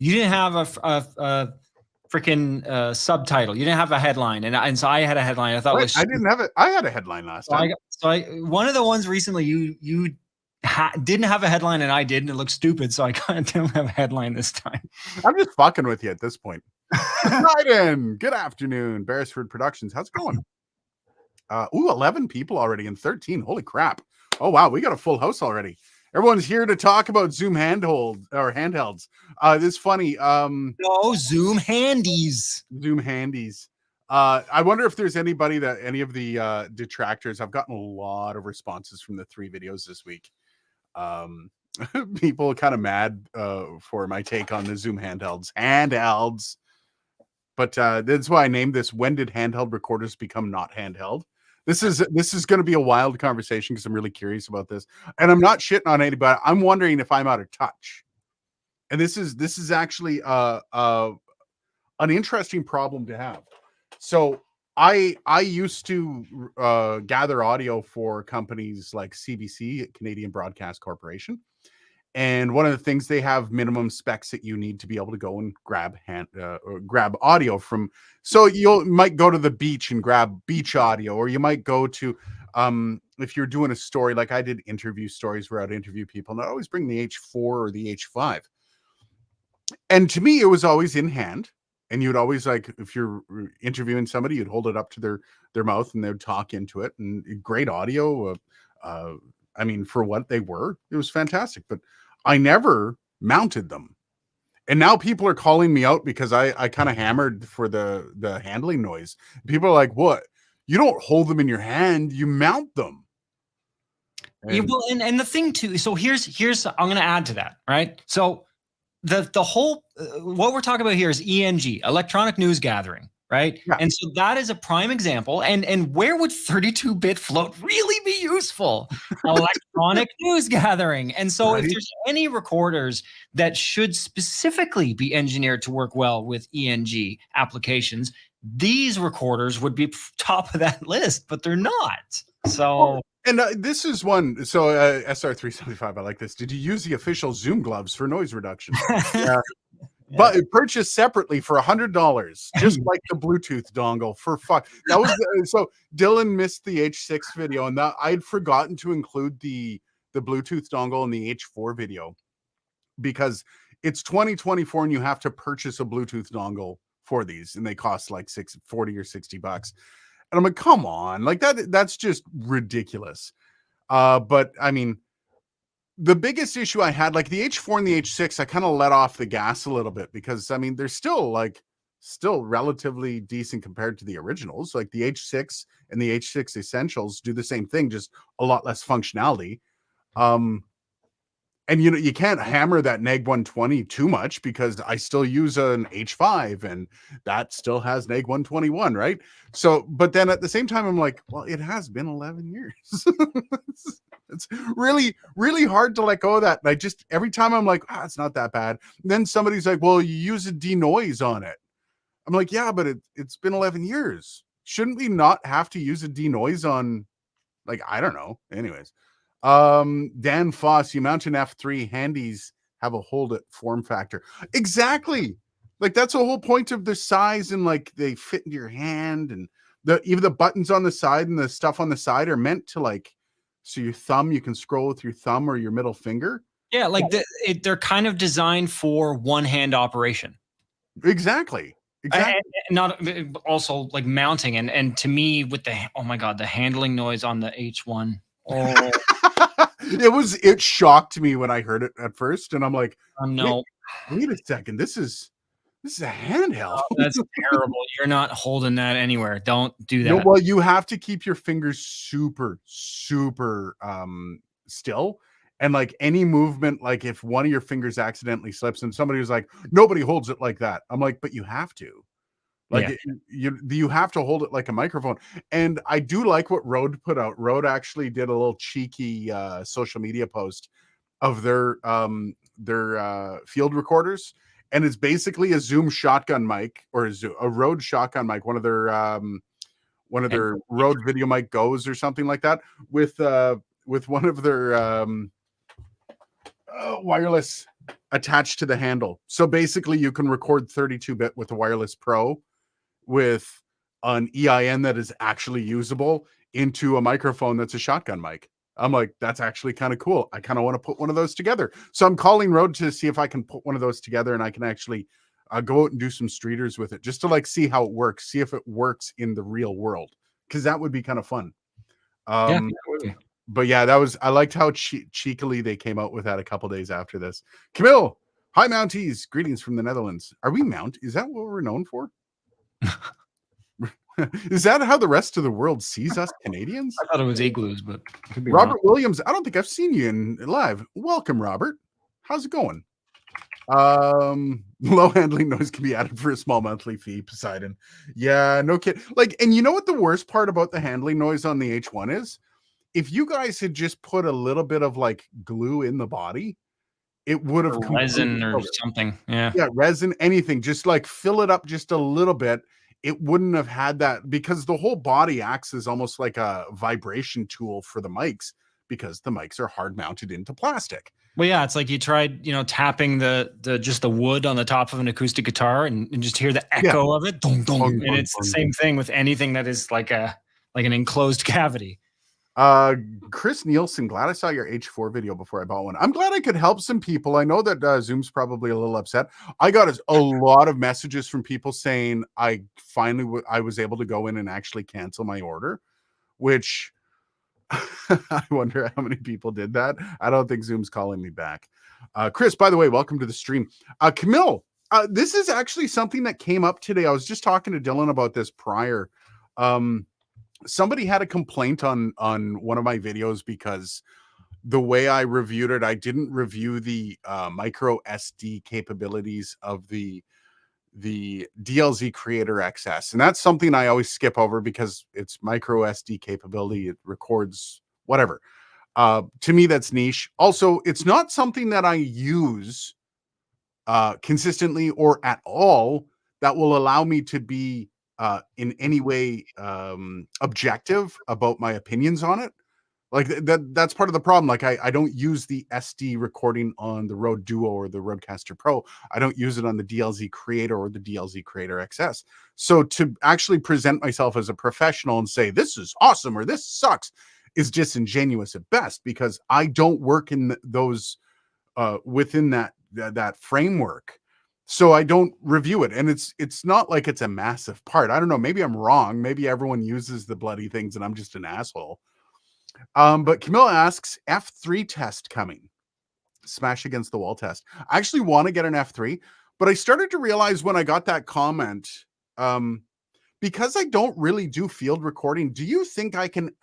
you didn't have a freaking subtitle. You didn't have a headline, and so I had a headline. I thought Wait, I didn't have it. I had a headline last time. One of the ones recently you didn't have a headline and I did, and it looked stupid. So I kind of didn't have a headline this time. I'm just fucking with you at this point. Biden, good afternoon, Beresford Productions. How's it going? 11 people already and 13. Holy crap! Oh wow, we got a full house already. Everyone's here to talk about Zoom handhelds. This is funny. No, Zoom handies. Zoom handies. I wonder if there's any of the detractors. I've gotten a lot of responses from the 3 videos this week. People kind of mad for my take on the Zoom handhelds. But that's why I named this "When did handheld recorders become not handheld?" This is going to be a wild conversation because I'm really curious about this, and I'm not shitting on anybody. I'm wondering if I'm out of touch, and this is actually an interesting problem to have. So I used to gather audio for companies like CBC, Canadian Broadcast Corporation. And one of the things, they have minimum specs that you need to be able to go and grab audio from. So you might go to the beach and grab beach audio, or you might go to, if you're doing a story, like I did interview stories where I'd interview people, and I always bring the H4 or the H5. And to me, it was always in hand. And you'd always, like, if you're interviewing somebody, you'd hold it up to their mouth and they'd talk into it. And great audio. I mean, for what they were, it was fantastic. But I never mounted them. And now people are calling me out because I kind of hammered for the handling noise. People are like, "What? You don't hold them in your hand, you mount them." And, well, and the thing too, so here's I'm going to add to that, right? So the whole what we're talking about here is ENG, electronic news gathering, right? Yeah. And so that is a prime example. And where would 32-bit float really be useful? Electronic news gathering. And so if there's any recorders that should specifically be engineered to work well with ENG applications, these recorders would be top of that list, but they're not. So. And this is one. So SR375, I like this. Did you use the official Zoom gloves for noise reduction? Yeah. But purchased separately for $100, just like the Bluetooth dongle. For fuck, that was so. Dylan missed the H6 video, and that I'd forgotten to include the Bluetooth dongle in the H4 video because it's 2024 and you have to purchase a Bluetooth dongle for these, and they cost like $40 or $60. And I'm like, come on, like that's just ridiculous. But I mean, the biggest issue I had, like the H4 and the H6, I kind of let off the gas a little bit because I mean, they're still relatively decent compared to the originals. Like the H6 and the H6 Essentials do the same thing, just a lot less functionality. And you can't hammer that neg 120 too much because I still use an H5 and that still has neg 121, right? So, but then at the same time, I'm like, well, it has been 11 years. It's really, really hard to let go of that. And I just, every time I'm like, it's not that bad. And then somebody's like, well, you use a denoise on it. I'm like, yeah, but it's been 11 years. Shouldn't we not have to use a denoise on, like, I don't know. Anyways. Dan Foss, you mount an F3, handies have a hold it form factor. Exactly. Like that's the whole point of the size, and like they fit into your hand, and even the buttons on the side and the stuff on the side are meant to, like, so your thumb, you can scroll with your thumb or your middle finger. Yeah, like they're kind of designed for one hand operation. Exactly. And not also like mounting, and to me with oh my god, the handling noise on the H1. Oh. It shocked me when I heard it at first, and I'm like, no, wait a second, this is a handheld. Oh, that's terrible. You're not holding that anywhere. Don't do that. No, well, you have to keep your fingers super still, and like any movement, like if one of your fingers accidentally slips, and somebody was like, nobody holds it like that. I'm like, but you have to. Like you have to hold it like a microphone. And I do like what Rode put out. Rode actually did a little cheeky social media post of their field recorders, and it's basically a Zoom shotgun mic, or a Rode shotgun mic, one of their Rode Video Mic Goes or something like that, with one of their wireless attached to the handle. So basically you can record 32-bit with the Wireless Pro with an EIN that is actually usable into a microphone that's a shotgun mic. I'm like, that's actually kind of cool. I kind of want to put one of those together. So I'm calling Rode to see if I can put one of those together and I can actually go out and do some streeters with it just to like see how it works, see if it works in the real world, because that would be kind of fun. Yeah. But yeah, I liked how cheekily they came out with that a couple days after this. Camille, hi Mounties, greetings from the Netherlands. Are we Is that what we're known for? Is that how the rest of the world sees us Canadians? I thought it was igloos, but could be Robert wrong. Williams, I don't think I've seen you in live. Welcome, Robert. How's it going? Low handling noise can be added for a small monthly fee, Poseidon. Yeah, no kid. Like, and you know what the worst part about the handling noise on the H1 is? If you guys had just put a little bit of like glue in the body, it would have resin or something. Yeah. Yeah, resin, anything. Just like fill it up just a little bit. It wouldn't have had that, because the whole body acts as almost like a vibration tool for the mics, because the mics are hard mounted into plastic. Well, yeah, it's like you tried, tapping the just the wood on the top of an acoustic guitar and just hear the echo of it. Dun, dun, and it's the same thing with anything that is like an enclosed cavity. Chris Nielsen, glad I saw your H4 video before I bought one. I'm glad I could help some people. I know that Zoom's probably a little upset. I got a lot of messages from people saying I finally I was able to go in and actually cancel my order, which I wonder how many people did that. I don't think Zoom's calling me back. Chris, by the way, welcome to the stream. Camille, this is actually something that came up today. I was just talking to Dylan about this prior. Somebody had a complaint on one of my videos because the way I reviewed it, I didn't review the micro SD capabilities of the DLZ Creator XS. And that's something I always skip over because it's micro SD capability. It records whatever. To me, that's niche. Also, it's not something that I use consistently or at all that will allow me to be in any way objective about my opinions on it. Like that's part of the problem. Like I don't use the SD recording on the Rode Duo or the Rodecaster Pro. I don't use it on the DLZ Creator or the DLZ Creator XS. So to actually present myself as a professional and say this is awesome or this sucks is disingenuous at best, because I don't work in those within that framework. So I don't review it. And it's not like it's a massive part. I don't know. Maybe I'm wrong. Maybe everyone uses the bloody things and I'm just an asshole. But Camille asks, F3 test coming. Smash against the wall test. I actually want to get an F3, but I started to realize when I got that comment, because I don't really do field recording, do you think I can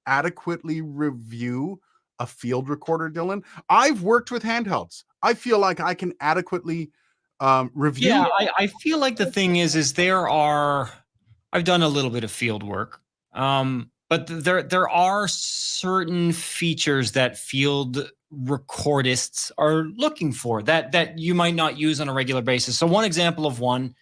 adequately review a field recorder, Dylan? I've worked with handhelds. I feel like I can adequately review. Yeah, I feel like the thing is I've done a little bit of field work, but there are certain features that field recordists are looking for that you might not use on a regular basis. So one example of one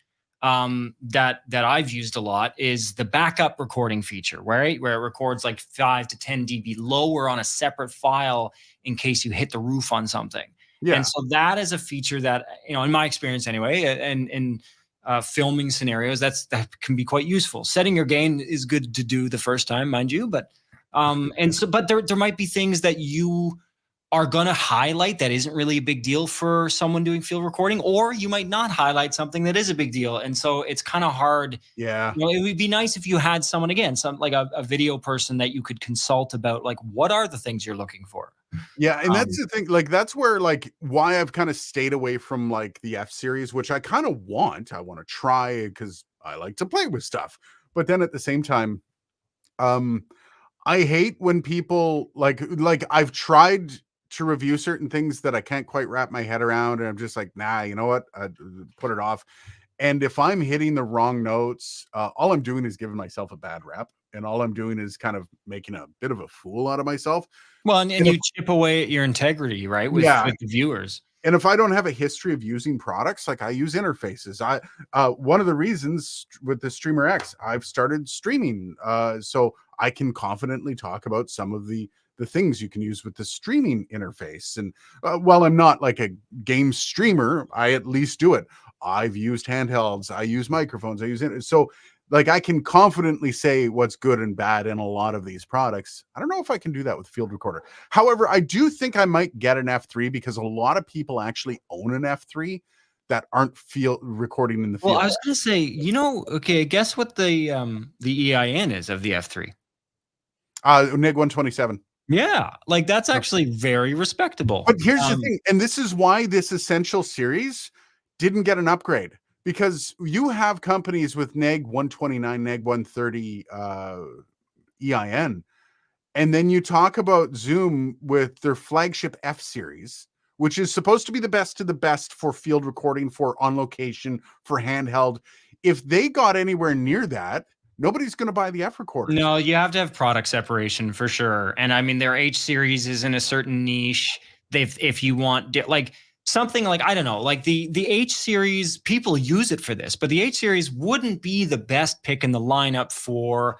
that I've used a lot is the backup recording feature, where it records like 5 to 10 dB lower on a separate file in case you hit the roof on something. Yeah. And so that is a feature that, in my experience anyway, and in filming scenarios, that can be quite useful. Setting your gain is good to do the first time, mind you, but there might be things that you are going to highlight that isn't really a big deal for someone doing field recording, or you might not highlight something that is a big deal. And so it's kind of hard. Yeah. It would be nice if you had someone, again, like a video person that you could consult about, like, what are the things you're looking for? Yeah, and that's the thing. Like, that's where, like, why I've kind of stayed away from like the F series, which I kind of want. I want to try because I like to play with stuff. But then at the same time, I hate when people like I've tried to review certain things that I can't quite wrap my head around, and I'm just like, nah, you know what? Put it off. And if I'm hitting the wrong notes, all I'm doing is giving myself a bad rep, and all I'm doing is kind of making a bit of a fool out of myself. Well, and you chip away at your integrity, right? With the viewers. And if I don't have a history of using products, like I use interfaces, one of the reasons with the Streamer X, I've started streaming, so I can confidently talk about some of the the things you can use with the streaming interface. And while I'm not like a game streamer, I at least do it. I've used handhelds, I use microphones, I use it. So like I can confidently say what's good and bad in a lot of these products. I don't know if I can do that with field recorder. However, I do think I might get an F3 because a lot of people actually own an F3 that aren't field recording in the field. Well, I was going to say, okay, guess what the EIN is of the F3? NIG 127. Yeah, like that's actually very respectable. But here's the thing, and this is why this Essential series didn't get an upgrade, because you have companies with NEG 129, NEG 130 EIN, and then you talk about Zoom with their flagship F series, which is supposed to be the best of the best for field recording, for on location, for handheld. If they got anywhere near that, nobody's going to buy the F recorder. No, you have to have product separation for sure. And I mean, their H series is in a certain niche. If you want like something like, I don't know, like the H series, people use it for this, but the H series wouldn't be the best pick in the lineup for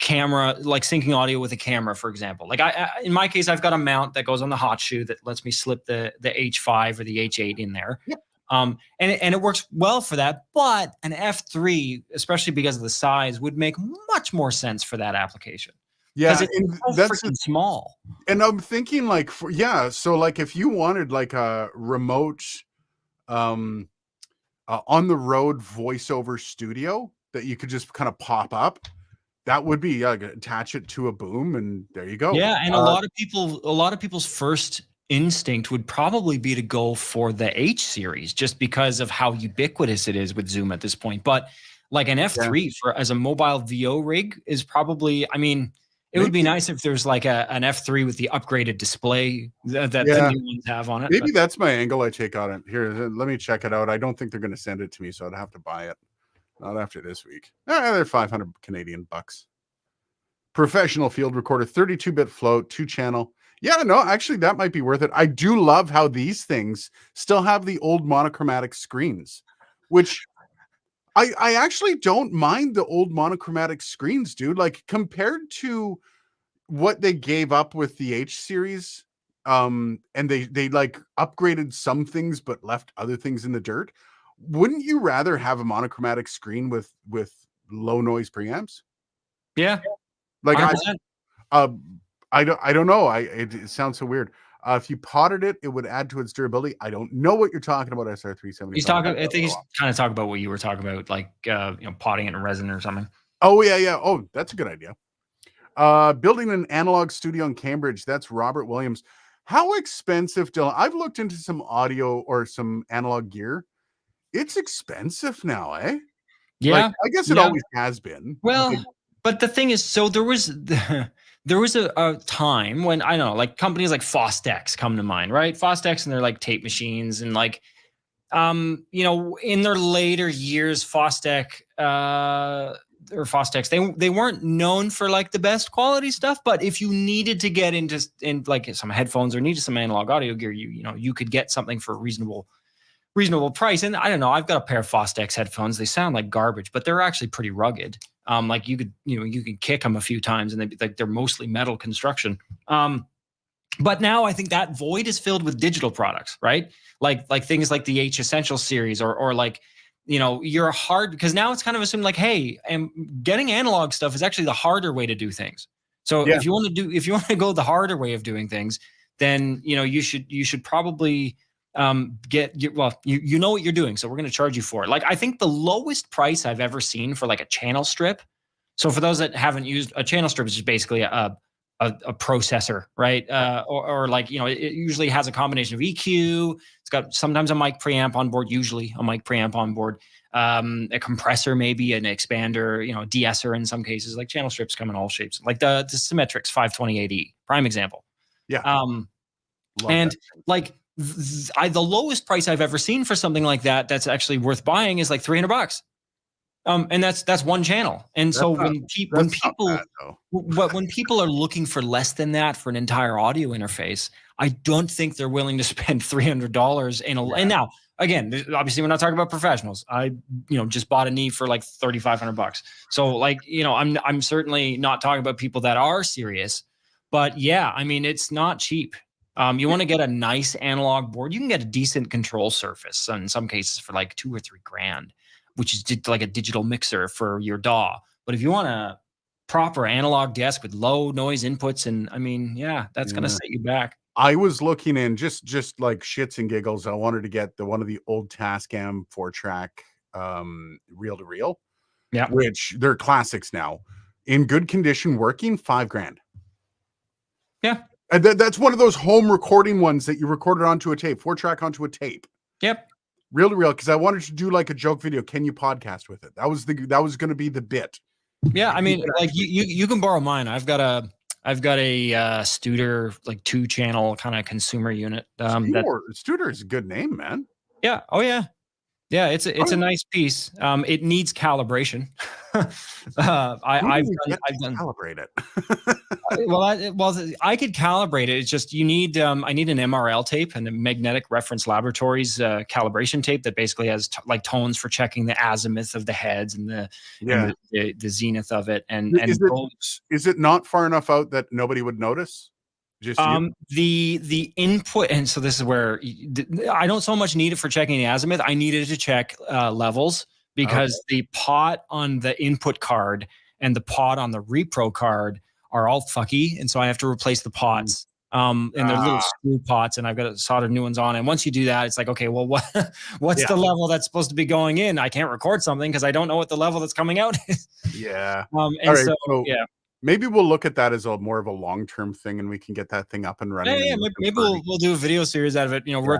camera, like syncing audio with a camera, for example. Like in my case, I've got a mount that goes on the hot shoe that lets me slip the H5 or the H8 in there. Yep. And it works well for that, but an F3, especially because of the size, would make much more sense for that application. Yeah, it's so freaking small. And I'm thinking like, so like if you wanted like a remote on the road voiceover studio that you could just kind of pop up, that would be attach it to a boom and there you go. Yeah, and a lot of people's first instinct would probably be to go for the H series just because of how ubiquitous it is with Zoom at this point. But like an F3 as a mobile VO rig is probably, I mean, it would be nice if there's like an F3 with the upgraded display that the new ones have on it. Maybe that's my angle I take on it. Here, let me check it out. I don't think they're going to send it to me, so I'd have to buy it. Not after this week. They're 500 Canadian bucks. Professional field recorder, 32-bit float, 2-channel. Yeah, no, actually, that might be worth it. I do love how these things still have the old monochromatic screens, which I actually don't mind the old monochromatic screens, dude. Like compared to what they gave up with the H series, and they like upgraded some things but left other things in the dirt. Wouldn't you rather have a monochromatic screen with low noise preamps? Yeah, like I don't know. It sounds so weird. If you potted it, it would add to its durability. I don't know what you're talking about, SR370. He's talking. I think he's kind of talking about what you were talking about, like potting it in resin or something. Oh yeah. Oh, that's a good idea. Building an analog studio in Cambridge. That's Robert Williams. How expensive, Dylan? I've looked into some audio or some analog gear. It's expensive now, eh? Yeah, like, I guess it always has been. Well, but the thing is, so there was a time when, I don't know, like companies like Fostex come to mind, right? Fostex and their like tape machines and like, in their later years, Fostex, they weren't known for like the best quality stuff, but if you needed to get into like some headphones or needed some analog audio gear, you could get something for a reasonable price. And I don't know, I've got a pair of Fostex headphones. They sound like garbage, but they're actually pretty rugged. Like you could kick them a few times and they're mostly metal construction. But now I think that void is filled with digital products, right? Like things like the H Essential series or like, you're hard, because now it's kind of assumed like, hey, and getting analog stuff is actually the harder way to do things. So if you want to go the harder way of doing things, then, you should probably you know what you're doing, so we're going to charge you for it. Like I think the lowest price I've ever seen for like a channel strip. So for those that haven't used a channel strip, is just basically a processor, right? Or like, it usually has a combination of EQ. It's got sometimes a mic preamp on board, usually a mic preamp on board, a compressor, maybe an expander, de-esser in some cases. Like channel strips come in all shapes, like the Symmetrix 528E, prime example. Yeah. And like the lowest price I've ever seen for something like that's actually worth buying is like $300. And that's one channel. And so when people are looking for less than that for an entire audio interface, I don't think they're willing to spend $300 and now again, obviously we're not talking about professionals. I just bought a knee for like $3,500. So like, I'm certainly not talking about people that are serious, But yeah, I mean, it's not cheap. You want to get a nice analog board, you can get a decent control surface in some cases for like 2 or 3 grand, which is like a digital mixer for your DAW. But if you want a proper analog desk with low noise inputs, and I mean, yeah, that's gonna Yeah. set you back. I was looking in just like shits and giggles. I wanted to get one of the old Tascam 4-track reel to reel, Yeah. which they're classics now. In good condition, working, 5 grand. Yeah. And that's one of those home recording ones that you recorded onto a tape, 4-track onto a tape. Yep. Reel to reel, because I wanted to do like a joke video. Can you podcast with it? That was going to be the bit. Yeah, I You mean, could like actually- you can borrow mine. I've got a Studer like 2-channel kind of consumer unit. Studer is a good name, man. Yeah. Oh yeah. Yeah, it's Oh, a nice piece. It needs calibration. how do I've we done get I've to done calibrate it? I could calibrate it. It's just you need I need an MRL tape and a magnetic reference laboratories calibration tape that basically has like tones for checking the azimuth of the heads and Yeah. the zenith of it. Is it not far enough out that nobody would notice? Just you? The input, and so this is where I don't so much need it for checking the azimuth. I needed to check levels because the pot on the input card and the pot on the repro card are all fucky, and so I have to replace the pots. And they're little screw pots, and I've got to solder new ones on. And once you do that, it's like, okay, well, what's the level that's supposed to be going in? I can't record something because I don't know what the level that's coming out is. Yeah. And so yeah. Maybe we'll look at that as a more of a long-term thing, and we can get that thing up and running. Yeah, maybe we'll do a video series out of it. You know,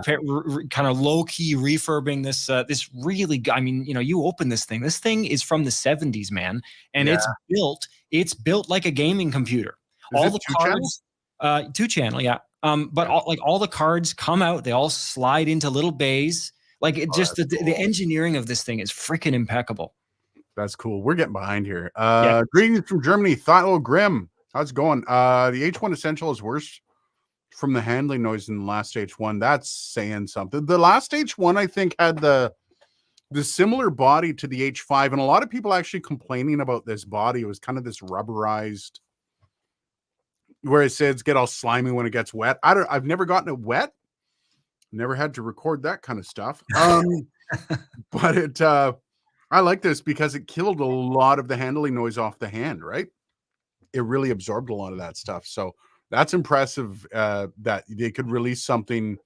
kind of low key refurbing this. This really, I mean, you know, you open this thing. This thing is from the 70s, man, and it's built like a gaming computer. All the cards, 2-channel, yeah. But all the cards come out. They all slide into little bays. Like it just the engineering of this thing is freaking impeccable. That's cool. We're getting behind here. Greetings from Germany. Thilo Grimm. How's it going? The H1 Essential is worse from the handling noise in the last H1. That's saying something. The last H1, I think, had the similar body to the H5, and a lot of people actually complaining about this body. It was kind of this rubberized, where it says get all slimy when it gets wet. I've never gotten it wet. Never had to record that kind of stuff. But I like this because it killed a lot of the handling noise off the hand, right? It really absorbed a lot of that stuff. So that's impressive that they could release something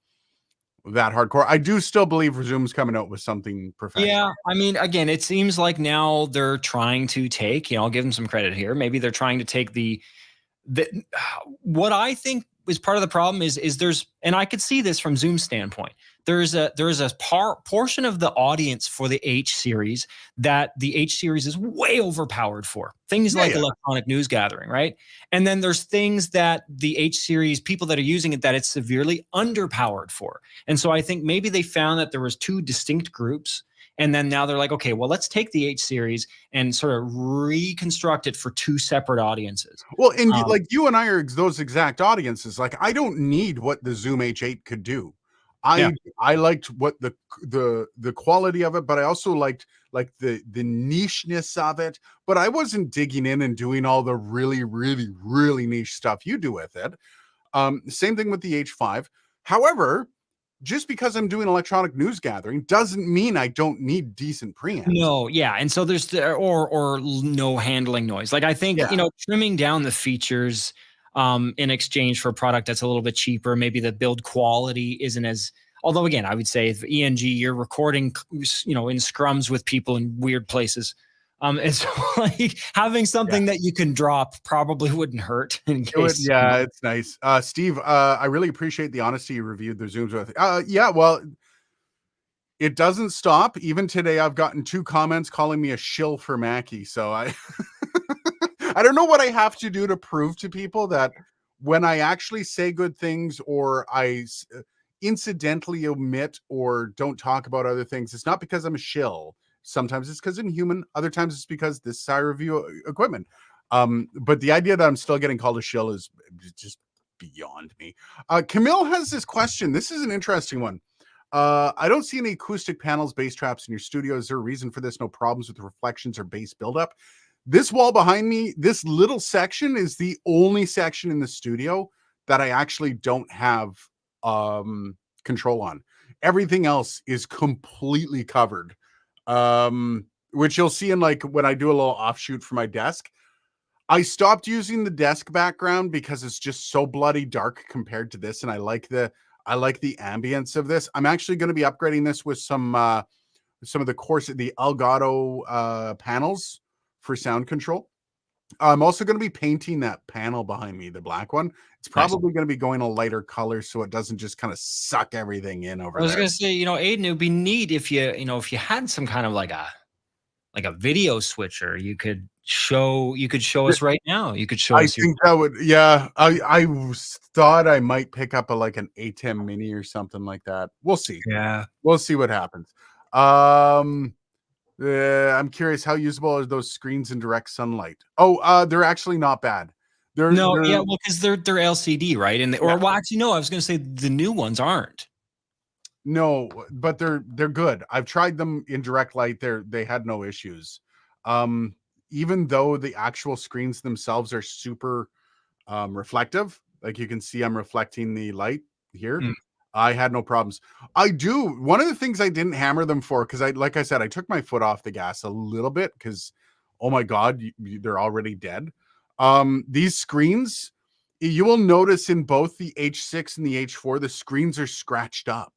that hardcore. I do still believe Zoom's coming out with something professional. Yeah, I mean, again, it seems like now they're trying to take, I'll give them some credit here. Maybe they're trying to take what I think is part of the problem is there's, and I could see this from Zoom's standpoint. There's a portion of the audience for the H series that the H series is way overpowered for. Things like electronic news gathering, right? And then there's things that the H series, people that are using it, that it's severely underpowered for. And so I think maybe they found that there was 2 distinct groups. And then now they're like, okay, well, let's take the H series and sort of reconstruct it for 2 separate audiences. Well, and like you and I are those exact audiences. Like, I don't need what the Zoom H8 could do. I liked what the quality of it, but I also liked the nicheness of it. But I wasn't digging in and doing all the really, really, really niche stuff you do with it. Same thing with the H5. However, just because I'm doing electronic news gathering doesn't mean I don't need decent preamps. No, yeah. And so there's or no handling noise. Like I think, trimming down the features in exchange for a product that's a little bit cheaper, maybe the build quality isn't as, although again, I would say if ENG, you're recording, in scrums with people in weird places. And so like having something that you can drop probably wouldn't hurt in case. It's nice. Steve, I really appreciate the honesty you reviewed the Zooms with. Well, it doesn't stop. Even today, I've gotten 2 comments calling me a shill for Mackie. So I don't know what I have to do to prove to people that when I actually say good things or I incidentally omit or don't talk about other things, it's not because I'm a shill. Sometimes it's because I'm human. Other times it's because this is how I review equipment. But the idea that I'm still getting called a shill is just beyond me. Camille has this question. This is an interesting one. I don't see any acoustic panels, bass traps in your studio. Is there a reason for this? No problems with the reflections or bass buildup? This wall behind me, this little section is the only section in the studio that I actually don't have control on. Everything else is completely covered. Which you'll see in like when I do a little offshoot for my desk. I stopped using the desk background because it's just so bloody dark compared to this, and I like the ambience of this. I'm actually going to be upgrading this with some of the Elgato panels for sound control. I'm also going to be painting that panel behind me, the black one. It's Nice. probably going to be going a lighter color so it doesn't just kind of suck everything in over I was there. gonna say, Aiden, it would be neat if you had some kind of like a video switcher. You could show us right now. You could show I us your. think that would, yeah. Thought I might pick up like an ATEM Mini or something like that. We'll see. Yeah. We'll see what happens. I'm curious, how usable are those screens in direct sunlight? Oh, they're actually not bad. No, They're yeah, well, because they're LCD, right? Yeah. Well, actually, no, I was gonna say the new ones aren't. No, but they're good. I've tried them in direct light. They had no issues. Um, Even though the actual screens themselves are super reflective, like you can see I'm reflecting the light here. Mm. I had no problems. One of the things I didn't hammer them for, because like I said, I took my foot off the gas a little bit because, oh my God, they're already dead. These screens, you will notice in both the H6 and the H4, the screens are scratched up.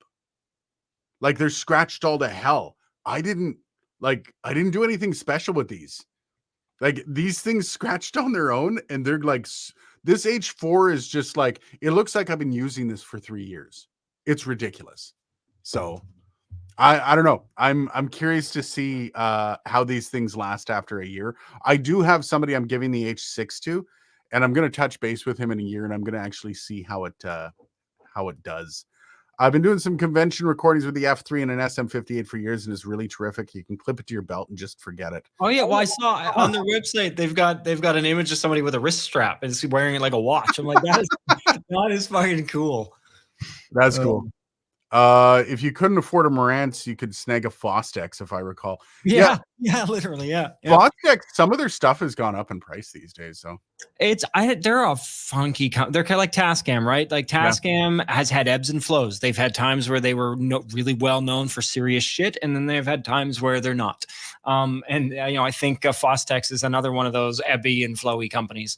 Like they're scratched all to hell. I didn't do anything special with these. Like these things scratched on their own, and they're like, this H4 is just like, it looks like I've been using this for 3 years. It's ridiculous. So I don't know. I'm curious to see how these things last after a year. I do have somebody I'm giving the H6 to, and I'm going to touch base with him in a year, and I'm going to actually see how it does. I've been doing some convention recordings with the F3 and an SM58 for years, and it's really terrific. You can clip it to your belt and just forget it. Oh yeah, well, I saw on their website they've got an image of somebody with a wrist strap and is wearing it like a watch. I'm like, that is fucking cool. That's cool. If you couldn't afford a Marantz, you could snag a Fostex, if I recall. Yeah, literally, yeah. Fostex, some of their stuff has gone up in price these days. So they're a funky. They're kind of like Tascam, right? Like Tascam has had ebbs and flows. They've had times where they were really well known for serious shit, and then they've had times where they're not. I think Fostex is another one of those ebby and flowy companies.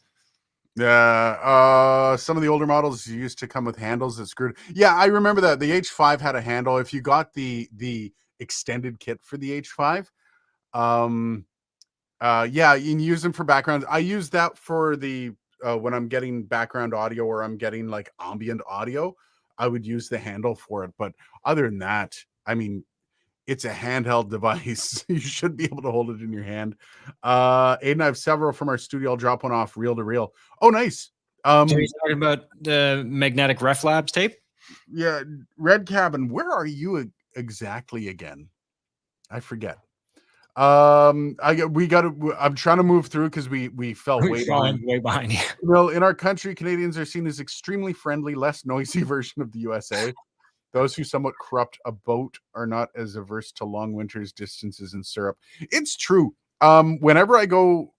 Yeah, some of the older models used to come with handles that screwed. Yeah, I remember that the H5 had a handle. If you got the extended kit for the H5, yeah, you can use them for background. I use that for the when I'm getting background audio or I'm getting like ambient audio, I would use the handle for it. But other than that, I mean, it's a handheld device. You should be able to hold it in your hand. Aiden, I have several from our studio. I'll drop one off reel to reel. Oh, nice. So you're talking about the magnetic Ref Labs tape? Yeah, Red Cabin. Where are you exactly again? I forget. I'm trying to move through because we fell way behind. Way behind you. Well, in our country, Canadians are seen as extremely friendly, less noisy version of the USA. Those who somewhat corrupt a boat are not as averse to long winters, distances, and syrup. It's true. Whenever I go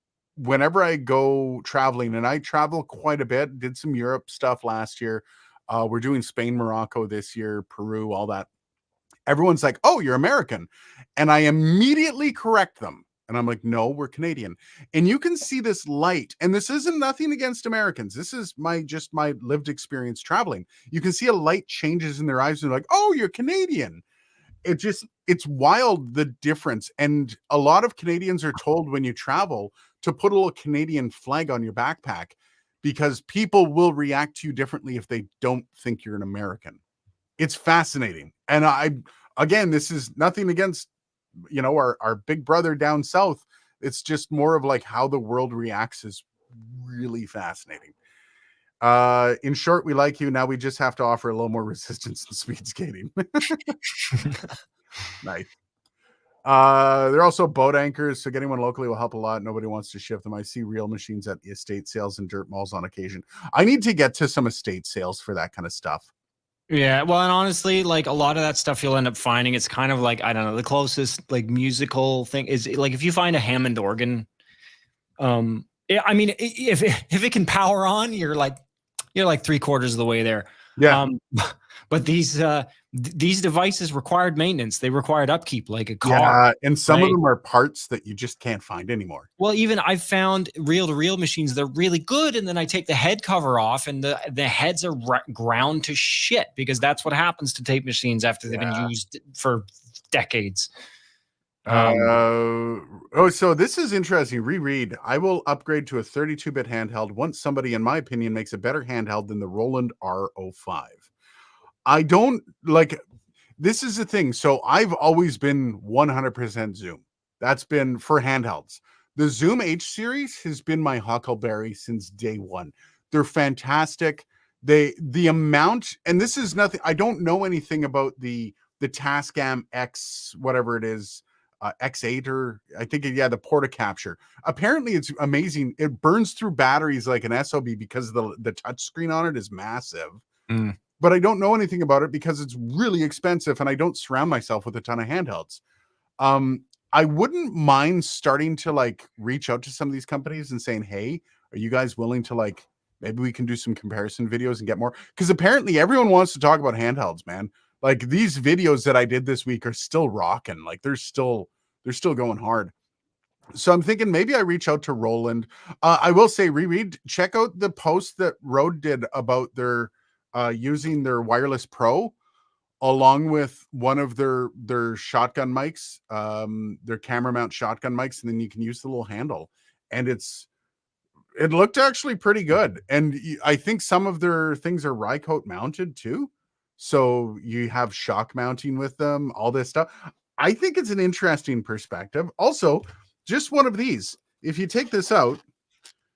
traveling, and I travel quite a bit, did some Europe stuff last year. We're doing Spain, Morocco this year, Peru, all that. Everyone's like, "Oh, you're American." And I immediately correct them. And I'm like, "No, we're Canadian." And you can see this light. And this isn't nothing against Americans. This is my lived experience traveling. You can see a light changes in their eyes and they're like, "Oh, you're Canadian." It's wild, the difference. And a lot of Canadians are told when you travel to put a little Canadian flag on your backpack because people will react to you differently if they don't think you're an American. It's fascinating. And again, this is nothing against, our big brother down south. It's just more of like how the world reacts is really fascinating. In short, we like you. Now we just have to offer a little more resistance and speed skating. Nice. They're also boat anchors, so getting one locally will help a lot. Nobody wants to ship them. I see real machines at estate sales and dirt malls on occasion. I need to get to some estate sales for that kind of stuff. Yeah, well, and honestly, like a lot of that stuff you'll end up finding, it's kind of like, I don't know, the closest like musical thing is like if you find a Hammond organ, Yeah, I mean, if it can power on, you're like 3/4 of the way there. Yeah. But these devices required maintenance. They required upkeep like a car. Yeah, and some of Right? them are parts that you just can't find anymore. Well, even I've found reel-to-reel machines, they're really good, and then I take the head cover off, and the heads are ground to shit because that's what happens to tape machines after they've been Yeah. used for decades. So this is interesting. Reread. I will upgrade to a 32-bit handheld once somebody, in my opinion, makes a better handheld than the Roland R05. I don't like. This is the thing. So I've always been 100% Zoom. That's been for handhelds. The Zoom H series has been my huckleberry since day one. They're fantastic. The amount, and this is nothing. I don't know anything about the Tascam X, whatever it is, X8, or I think the Porta Capture. Apparently, it's amazing. It burns through batteries like an SOB because the touch screen on it is massive. Mm. But I don't know anything about it because it's really expensive and I don't surround myself with a ton of handhelds. I wouldn't mind starting to like reach out to some of these companies and saying, "Hey, are you guys willing to like maybe we can do some comparison videos and get more?" Because apparently everyone wants to talk about handhelds, man. Like these videos that I did this week are still rocking. Like they're still going hard. So I'm thinking maybe I reach out to Roland. I will say, reread, check out the post that Rode did about their using their wireless pro along with one of their shotgun mics, their camera mount shotgun mics, and then you can use the little handle. And it looked actually pretty good. And I think some of their things are Rycote mounted too. So you have shock mounting with them, all this stuff. I think it's an interesting perspective. Also, just one of these, if you take this out,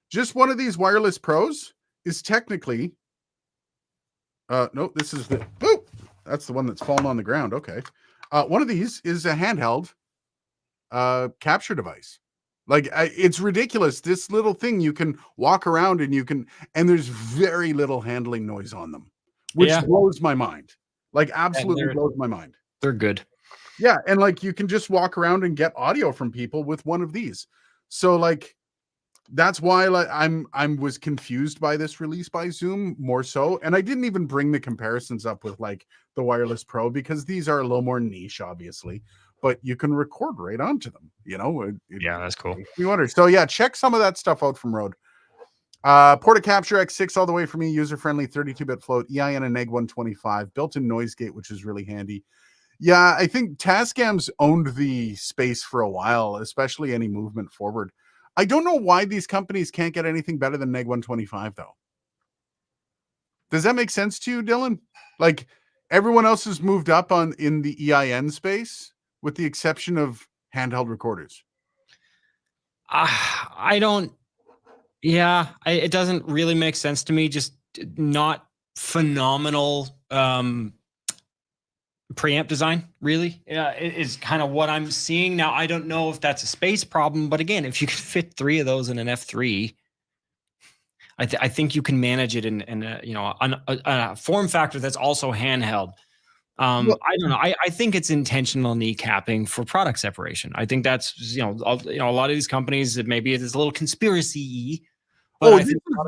just one of these wireless pros is technically no, this is the that's the one that's fallen on the ground. Okay. One of these is a handheld capture device. Like it's ridiculous. This little thing you can walk around and there's very little handling noise on them, which blows my mind. Like absolutely blows my mind. They're good. Yeah, and like you can just walk around and get audio from people with one of these. So like that's why like I was confused by this release by Zoom more so, and I didn't even bring the comparisons up with like the Wireless Pro because these are a little more niche, obviously, but you can record right onto them. You know, yeah, that's cool. You wonder. So yeah, check some of that stuff out from Rode. Porta Capture X6 all the way for me, user friendly, 32-bit float, EIN and Neg 125, built-in noise gate, which is really handy. Yeah, I think Tascam's owned the space for a while, especially any movement forward. I don't know why these companies can't get anything better than Neg 125, though. Does that make sense to you, Dylan? Like, everyone else has moved up in the EIN space, with the exception of handheld recorders. I don't. Yeah, it doesn't really make sense to me. Just not phenomenal preamp design, really. Yeah, is kind of what I'm seeing now. I don't know if that's a space problem, but again, if you can fit 3 of those in an F3, I think you can manage it in a form factor that's also handheld. I don't know. I think it's intentional kneecapping for product separation. I think that's a lot of these companies, maybe it is a little conspiracy. But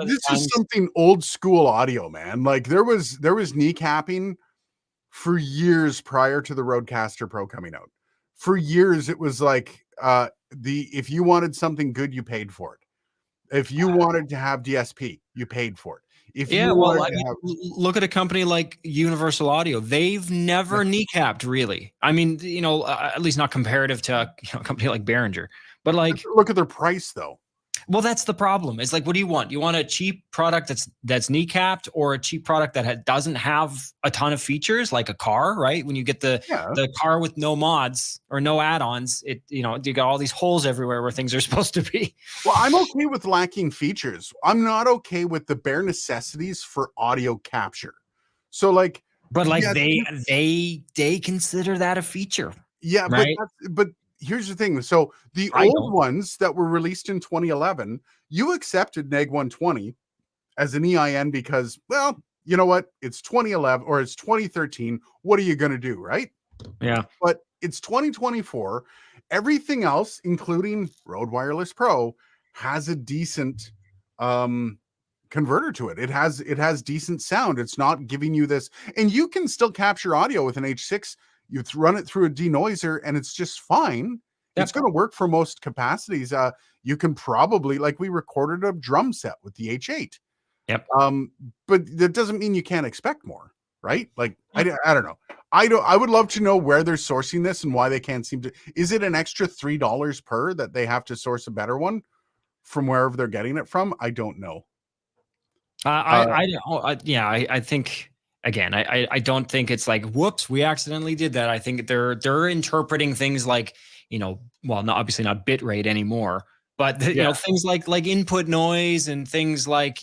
this is something old school audio, man. Like there was kneecapping for years prior to the Rodecaster Pro coming out. For years, it was like if you wanted something good, you paid for it. If you wanted to have DSP, you paid for it. Look at a company like Universal Audio. They've never kneecapped, really. I mean, at least not comparative to a company like Behringer. But like, look at their price, though. Well, that's the problem. It's like, what do you want? You want a cheap product that's kneecapped, or a cheap product that doesn't have a ton of features, like a car, right? When you get the car with no mods or no add-ons, you got all these holes everywhere where things are supposed to be. Well, I'm okay with lacking features. I'm not okay with the bare necessities for audio capture. So like, but like they consider that a feature. Yeah, right? but here's the thing. So the old ones that were released in 2011, you accepted Neg 120 as an EIN because, well, you know what? It's 2011 or it's 2013. What are you going to do, right? Yeah. But it's 2024. Everything else, including Rode Wireless Pro, has a decent converter to it. It has decent sound. It's not giving you this, and you can still capture audio with an H6. You run it through a denoiser, and it's just fine. It's Yep. going to work for most capacities. You can probably, like, we recorded a drum set with the H8. Yep. But that doesn't mean you can't expect more, right? Like, Yep. I don't know. I would love to know where they're sourcing this and why they can't seem to. Is it an extra $3 per that they have to source a better one from wherever they're getting it from? I don't know. I think again, I don't think it's like, whoops, we accidentally did that. I think they're interpreting things like, well, not obviously not bit rate anymore, but Yeah. things like input noise and things like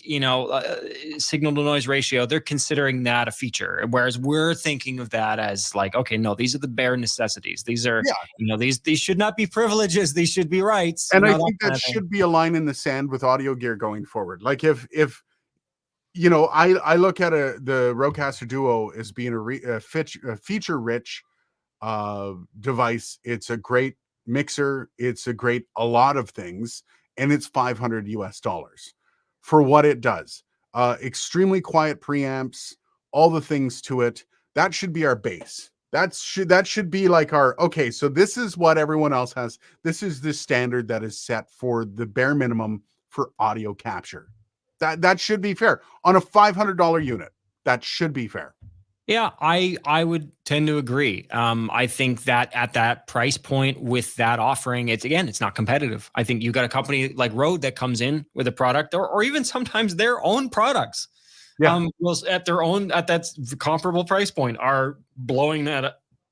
signal to noise ratio. They're considering that a feature, whereas we're thinking of that as like, okay, no, these are the bare necessities. These are these should not be privileges. These should be rights. And I That think kind that of thing. should be a line in the sand with audio gear going forward. Like, if I look at the Rodecaster Duo as being a feature rich device. It's a great mixer. It's a lot of things, and it's $500 for what it does. Extremely quiet preamps, all the things to it. That should be our base. That should be like our, okay, so this is what everyone else has. This is the standard that is set for the bare minimum for audio capture. That should be fair on a $500 unit. That should be fair. Yeah, I would tend to agree. I think that at that price point with that offering, it's not competitive. I think you got a company like Rode that comes in with a product, or even sometimes their own products, Yeah. at that comparable price point are blowing that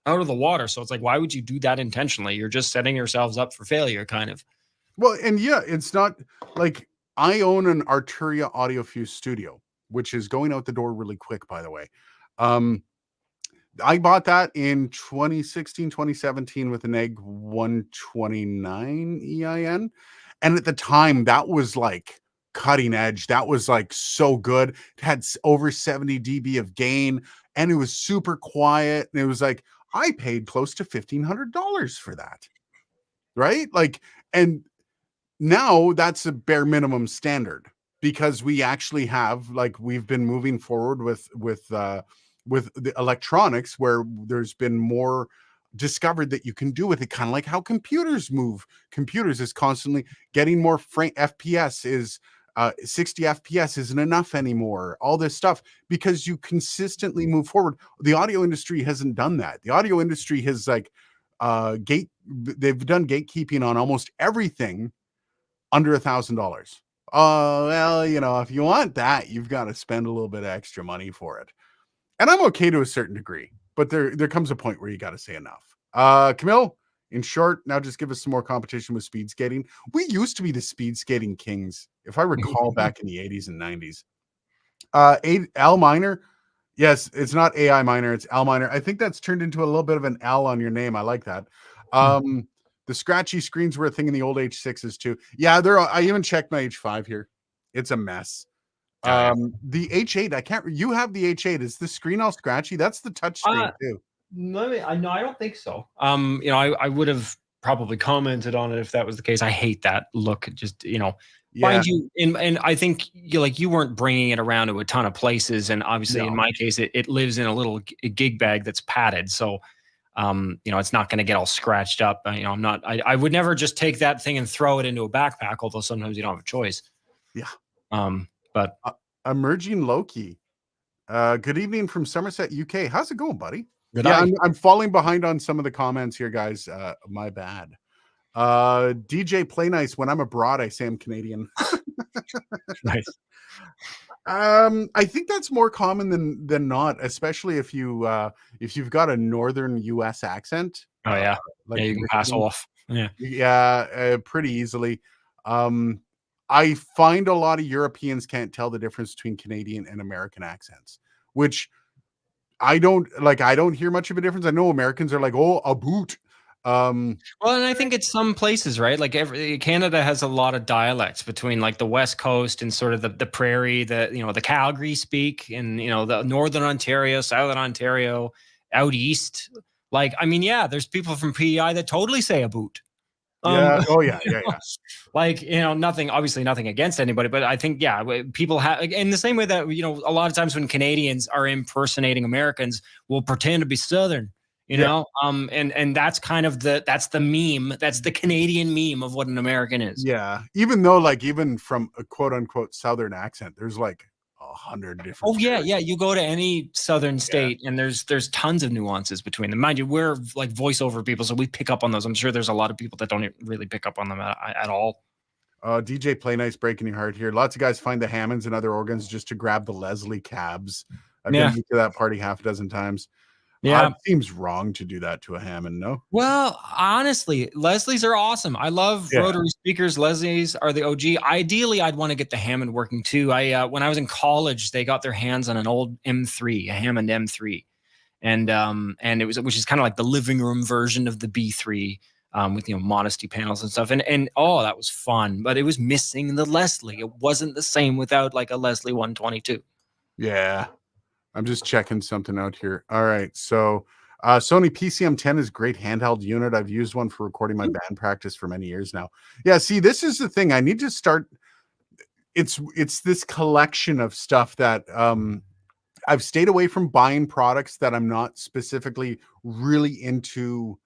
out of the water. So it's like, why would you do that intentionally? You're just setting yourselves up for failure, kind of. Well, and yeah, it's not like, I own an Arturia AudioFuse Studio, which is going out the door really quick, by the way. I bought that in 2016, 2017 with an egg 129 EIN. And at the time, that was like cutting edge. That was like so good. It had over 70 dB of gain, and it was super quiet. And it was like, I paid close to $1,500 for that. Right? Like, and now that's a bare minimum standard, because we actually have, like, we've been moving forward with the electronics, where there's been more discovered that you can do with it, kind of like how computers move. Computers is constantly getting more FPS is 60 FPS isn't enough anymore, all this stuff, because you consistently move forward. The audio industry hasn't done that. The audio industry has, like, they've done gatekeeping on almost everything under $1,000. Well, if you want that, you've got to spend a little bit of extra money for it. And I'm okay to a certain degree, but there comes a point where you got to say enough. Camille, in short, now just give us some more competition with speed skating. We used to be the speed skating kings, if I recall, back in the 80s and 90s. Al minor. Yes, it's not AI minor, it's Al minor. I think that's turned into a little bit of an L on your name. I like that. The scratchy screens were a thing in the old H6s too. Yeah, I even checked my H5 here. It's a mess. Oh, yeah. The H8, you have the H8. Is the screen all scratchy? That's the touch screen too. No, I don't think so. I would have probably commented on it if that was the case. I hate that look. Just Yeah. mind you, and I think you weren't bringing it around to a ton of places, and obviously in No. my case, it lives in a little gig bag that's padded, so it's not going to get all scratched up. I would never just take that thing and throw it into a backpack, although sometimes you don't have a choice. Yeah. But Emerging Loki. Good evening from Somerset, UK. How's it going, buddy? good Yeah, eye. I'm falling behind on some of the comments here, guys. My bad. DJ Play Nice. When I'm abroad, I say I'm Canadian. Nice. I think that's more common than not, especially if you've got a northern US accent. Oh yeah, Like you can pass Michigan. off. Yeah. Yeah, pretty easily. I find a lot of Europeans can't tell the difference between Canadian and American accents, which I don't like. I don't hear much of a difference. I know Americans are like, oh, a boot. Well, and I think it's some places, right? Like Canada has a lot of dialects between like the West Coast and sort of the prairie, the Calgary speak, and the Northern Ontario, Southern Ontario, out east. Like, I mean, yeah, there's people from PEI that totally say a boot. Yeah. Oh yeah. Yeah. Yeah. Like, obviously nothing against anybody, but I think, yeah, people have, in the same way that, a lot of times when Canadians are impersonating Americans, will pretend to be Southern, Yeah. and that's kind of that's the meme. That's the Canadian meme of what an American is. Yeah. Even though, like, even from a quote unquote Southern accent, there's like 100 different Oh yeah, variants. yeah. You go to any southern Yeah. state, and there's tons of nuances between them. Mind you, we're like voiceover people, so we pick up on those. I'm sure there's a lot of people that don't really pick up on them at all. DJ Play Nice breaking your heart here. Lots of guys find the Hammonds and other organs just to grab the Leslie cabs. I've Yeah, been to that party half a dozen times. yeah. It seems wrong to do that to a Hammond, no? Well, honestly, Leslie's are awesome. I love Yeah. rotary speakers. Leslie's are the OG. Ideally, I'd want to get the Hammond working too. When I was in college, they got their hands on an old M3, a Hammond M3, and it was, which is kind of like the living room version of the B3, with modesty panels and stuff. And oh, that was fun, but it was missing the Leslie. It wasn't the same without like a Leslie 122. Yeah. I'm just checking something out here. All right. So Sony PCM10 is a great handheld unit. I've used one for recording my band practice for many years now. Yeah, see, this is the thing. I need to start. It's this collection of stuff that I've stayed away from buying products that I'm not specifically really into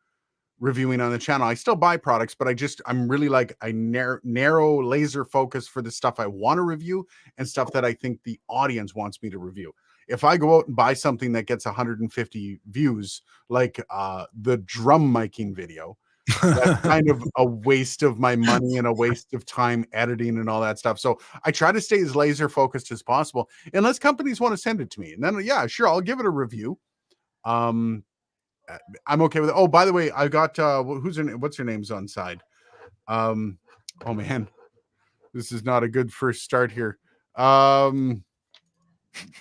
reviewing on the channel. I still buy products, but I'm really like I narrow laser focus for the stuff I want to review and stuff that I think the audience wants me to review. If I go out and buy something that gets 150 views, like the drum miking video, that's kind of a waste of my money and a waste of time editing and all that stuff. So I try to stay as laser focused as possible, unless companies want to send it to me. And then, yeah, sure, I'll give it a review. I'm okay with it. Oh, by the way, I got what's her name's on side? Oh man, this is not a good first start here.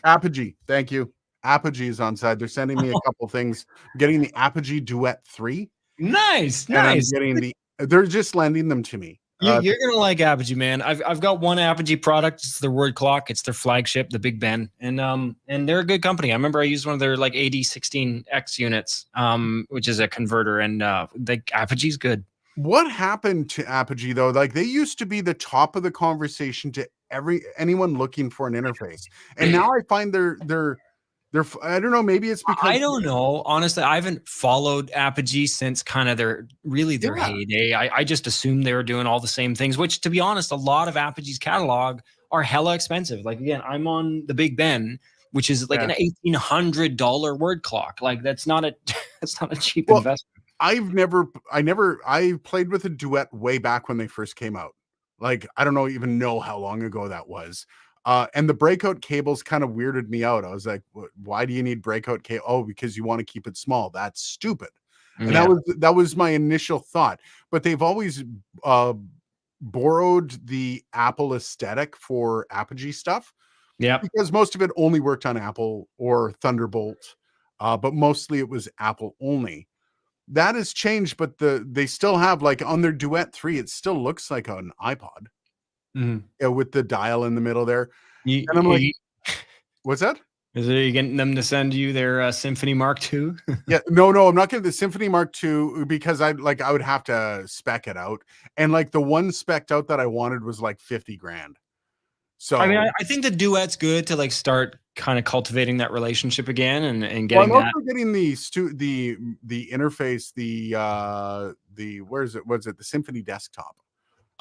Apogee, thank you. Apogee is on side. They're sending me a couple things. I'm getting the Apogee Duet 3. Nice, And I'm nice. getting they're just lending them to me. You're gonna like Apogee, man. I've got one Apogee product. It's their word clock. It's their flagship, the Big Ben, and they're a good company. I remember I used one of their like AD16X units, which is a converter, and Apogee's good. What happened to Apogee though? Like they used to be the top of the conversation to anyone looking for an interface, and now I find they're I don't know. Maybe it's because I don't know. Honestly, I haven't followed Apogee since kind of their heyday. I just assumed they were doing all the same things, which to be honest, a lot of Apogee's catalog are hella expensive. Like again, I'm on the Big Ben, which is like an $1,800 word clock. Like that's not a that's not a cheap investment. I played with a Duet way back when they first came out. Like I don't even know how long ago that was. And the breakout cables kind of weirded me out. I was like, why do you need breakout cable? Oh, because you want to keep it small. That's stupid. And that was my initial thought. But they've always borrowed the Apple aesthetic for Apogee stuff. Yeah. Because most of it only worked on Apple or Thunderbolt. But mostly it was Apple only. That has changed, but they still have like on their Duet 3, it still looks like an iPod. With the dial in the middle there. And I'm like, what's that? Is it you getting them to send you their Symphony Mark II? Yeah, no, I'm not getting the Symphony Mark II because I would have to spec it out. And like the one spec'd out that I wanted was like 50 grand. So I mean, I think the Duet's good to like start kind of cultivating that relationship again and getting I'm also getting the interface, where is it? Was it the Symphony Desktop?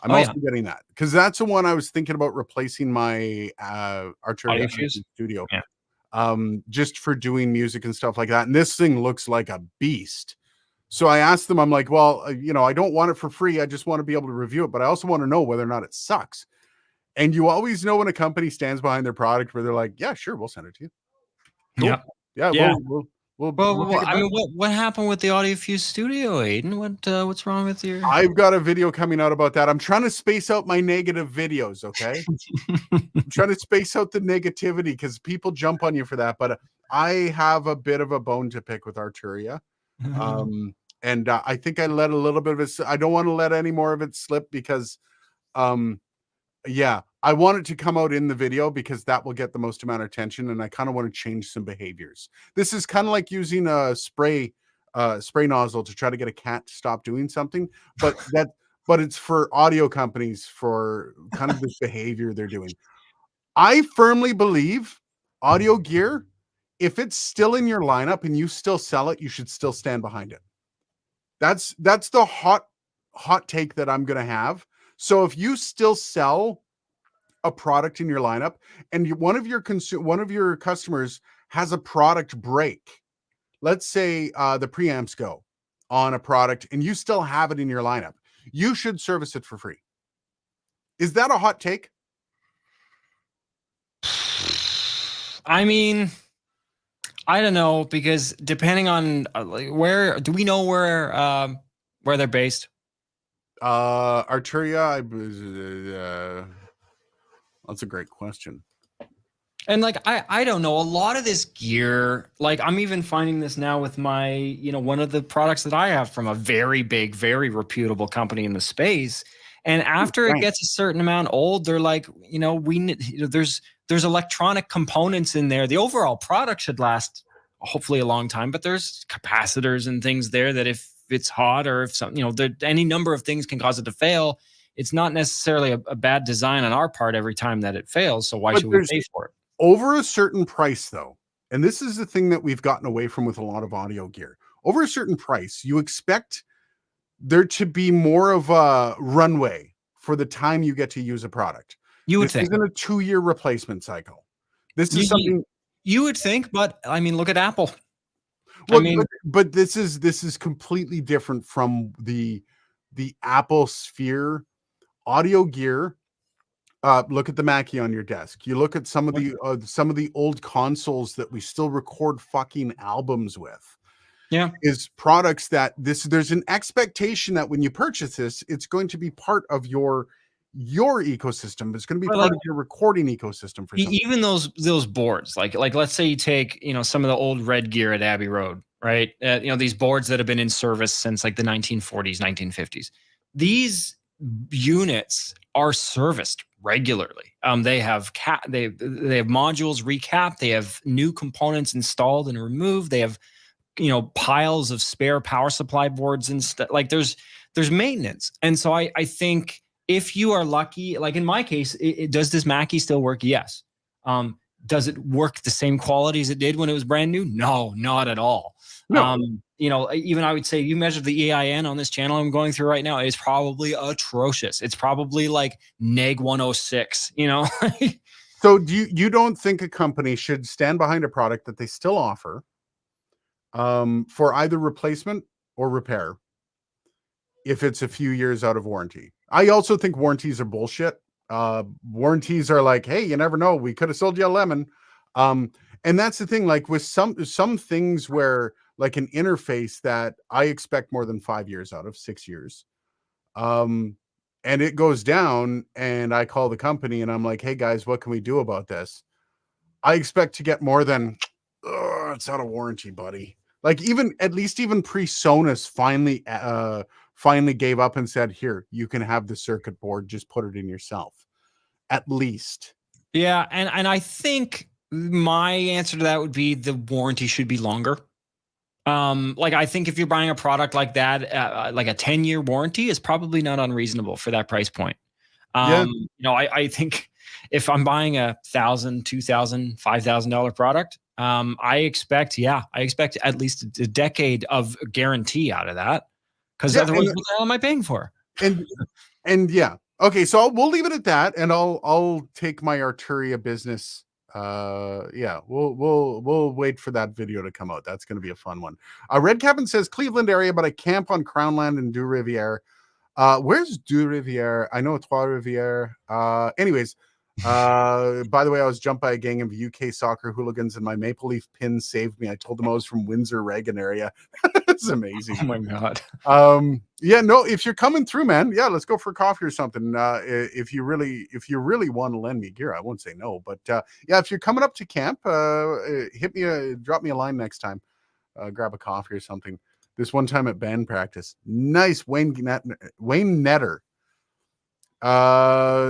I'm also getting that because that's the one I was thinking about replacing my Arturia Studio, just for doing music and stuff like that. And this thing looks like a beast. So I asked them, I'm like, well, I don't want it for free. I just want to be able to review it, but I also want to know whether or not it sucks. And you always know when a company stands behind their product where they're like, yeah, sure, we'll send it to you. Cool. Yeah. I mean, what happened with the AudioFuse Studio, Aiden? What's wrong with your? I've got a video coming out about that. I'm trying to space out my negative videos. Okay, I'm trying to space out the negativity because people jump on you for that. But I have a bit of a bone to pick with Arturia, and I think I let a little bit of it. I don't want to let any more of it slip because, I want it to come out in the video because that will get the most amount of attention, and I kind of want to change some behaviors. This is kind of like using a spray nozzle to try to get a cat to stop doing something, but but it's for audio companies for kind of this behavior they're doing. I firmly believe audio gear, if it's still in your lineup and you still sell it, you should still stand behind it. That's the hot take that I'm gonna have. So if you still sell a product in your lineup and one of your customers has a product break, let's say the preamps go on a product and you still have it in your lineup, you should service it for free. Is that a hot take? I mean, I don't know, because depending on like, where do we know where they're based? Arturia, that's a great question. And like I don't know, a lot of this gear, like I'm even finding this now with my, one of the products that I have from a very big, very reputable company in the space. And after it gets a certain amount old, they're like, we need, there's electronic components in there. The overall product should last hopefully a long time, but there's capacitors and things there that if it's hot or if something, any number of things can cause it to fail. It's not necessarily a bad design on our part every time that it fails. So why should we pay for it? Over a certain price, though, and this is the thing that we've gotten away from with a lot of audio gear. Over a certain price, you expect there to be more of a runway for the time you get to use a product. You would this think. isn't a 2-year replacement cycle. This is something you would think, but I mean, look at Apple. Well, I mean, but this is completely different from the Apple Sphere audio gear. Look at the Mackie on your desk. You look at some of the old consoles that we still record fucking albums with. Yeah, is products that there's an expectation that when you purchase this, it's going to be part of your ecosystem. It's going to be part of your recording ecosystem for something. Even those boards, like let's say you take some of the old Red gear at Abbey Road, right? These boards that have been in service since like the 1940s, 1950s. These units are serviced regularly. They have they have modules recapped. They have new components installed and removed. They have piles of spare power supply boards and stuff. Like there's maintenance, and so I think if you are lucky, like in my case, does this Mackie still work? Yes. Does it work the same quality as it did when it was brand new? No, not at all. No. Even I would say you measure the EIN on this channel I'm going through right now, it's probably atrocious. It's probably like neg 106, So you don't think a company should stand behind a product that they still offer for either replacement or repair if it's a few years out of warranty? I also think warranties are bullshit. Warranties are like, hey, you never know, we could have sold you a lemon. And that's the thing, like with some things where like an interface that I expect more than 5 years out of 6 years. And it goes down and I call the company and I'm like, hey guys, what can we do about this? I expect to get more than, it's out of warranty, buddy. Like at least PreSonus finally gave up and said, here, you can have the circuit board, just put it in yourself. At least. Yeah, and I think my answer to that would be the warranty should be longer. Like I think if you're buying a product like that, like a 10-year warranty is probably not unreasonable for that price point. I think if I'm buying a $1,000, $2,000, $5,000 product, I expect at least a decade of guarantee out of that. Because otherwise, what the hell am I paying for? And yeah. Okay, so we'll leave it at that, and I'll take my Arturia business. We'll wait for that video to come out. That's going to be a fun one. Red Cabin says Cleveland area, but I camp on Crownland and Deux Rivières. Where's Deux Rivières? I know Trois Rivières. Anyways, by the way, I was jumped by a gang of UK soccer hooligans and my Maple Leaf pin saved me. I told them I was from Windsor Reagan area. That's amazing. Oh my God. If you're coming through, man, let's go for coffee or something. If you really want to lend me gear, I won't say no, but if you're coming up to camp, drop me a line next time. Grab a coffee or something. This one time at band practice. Nice. Wayne Netter.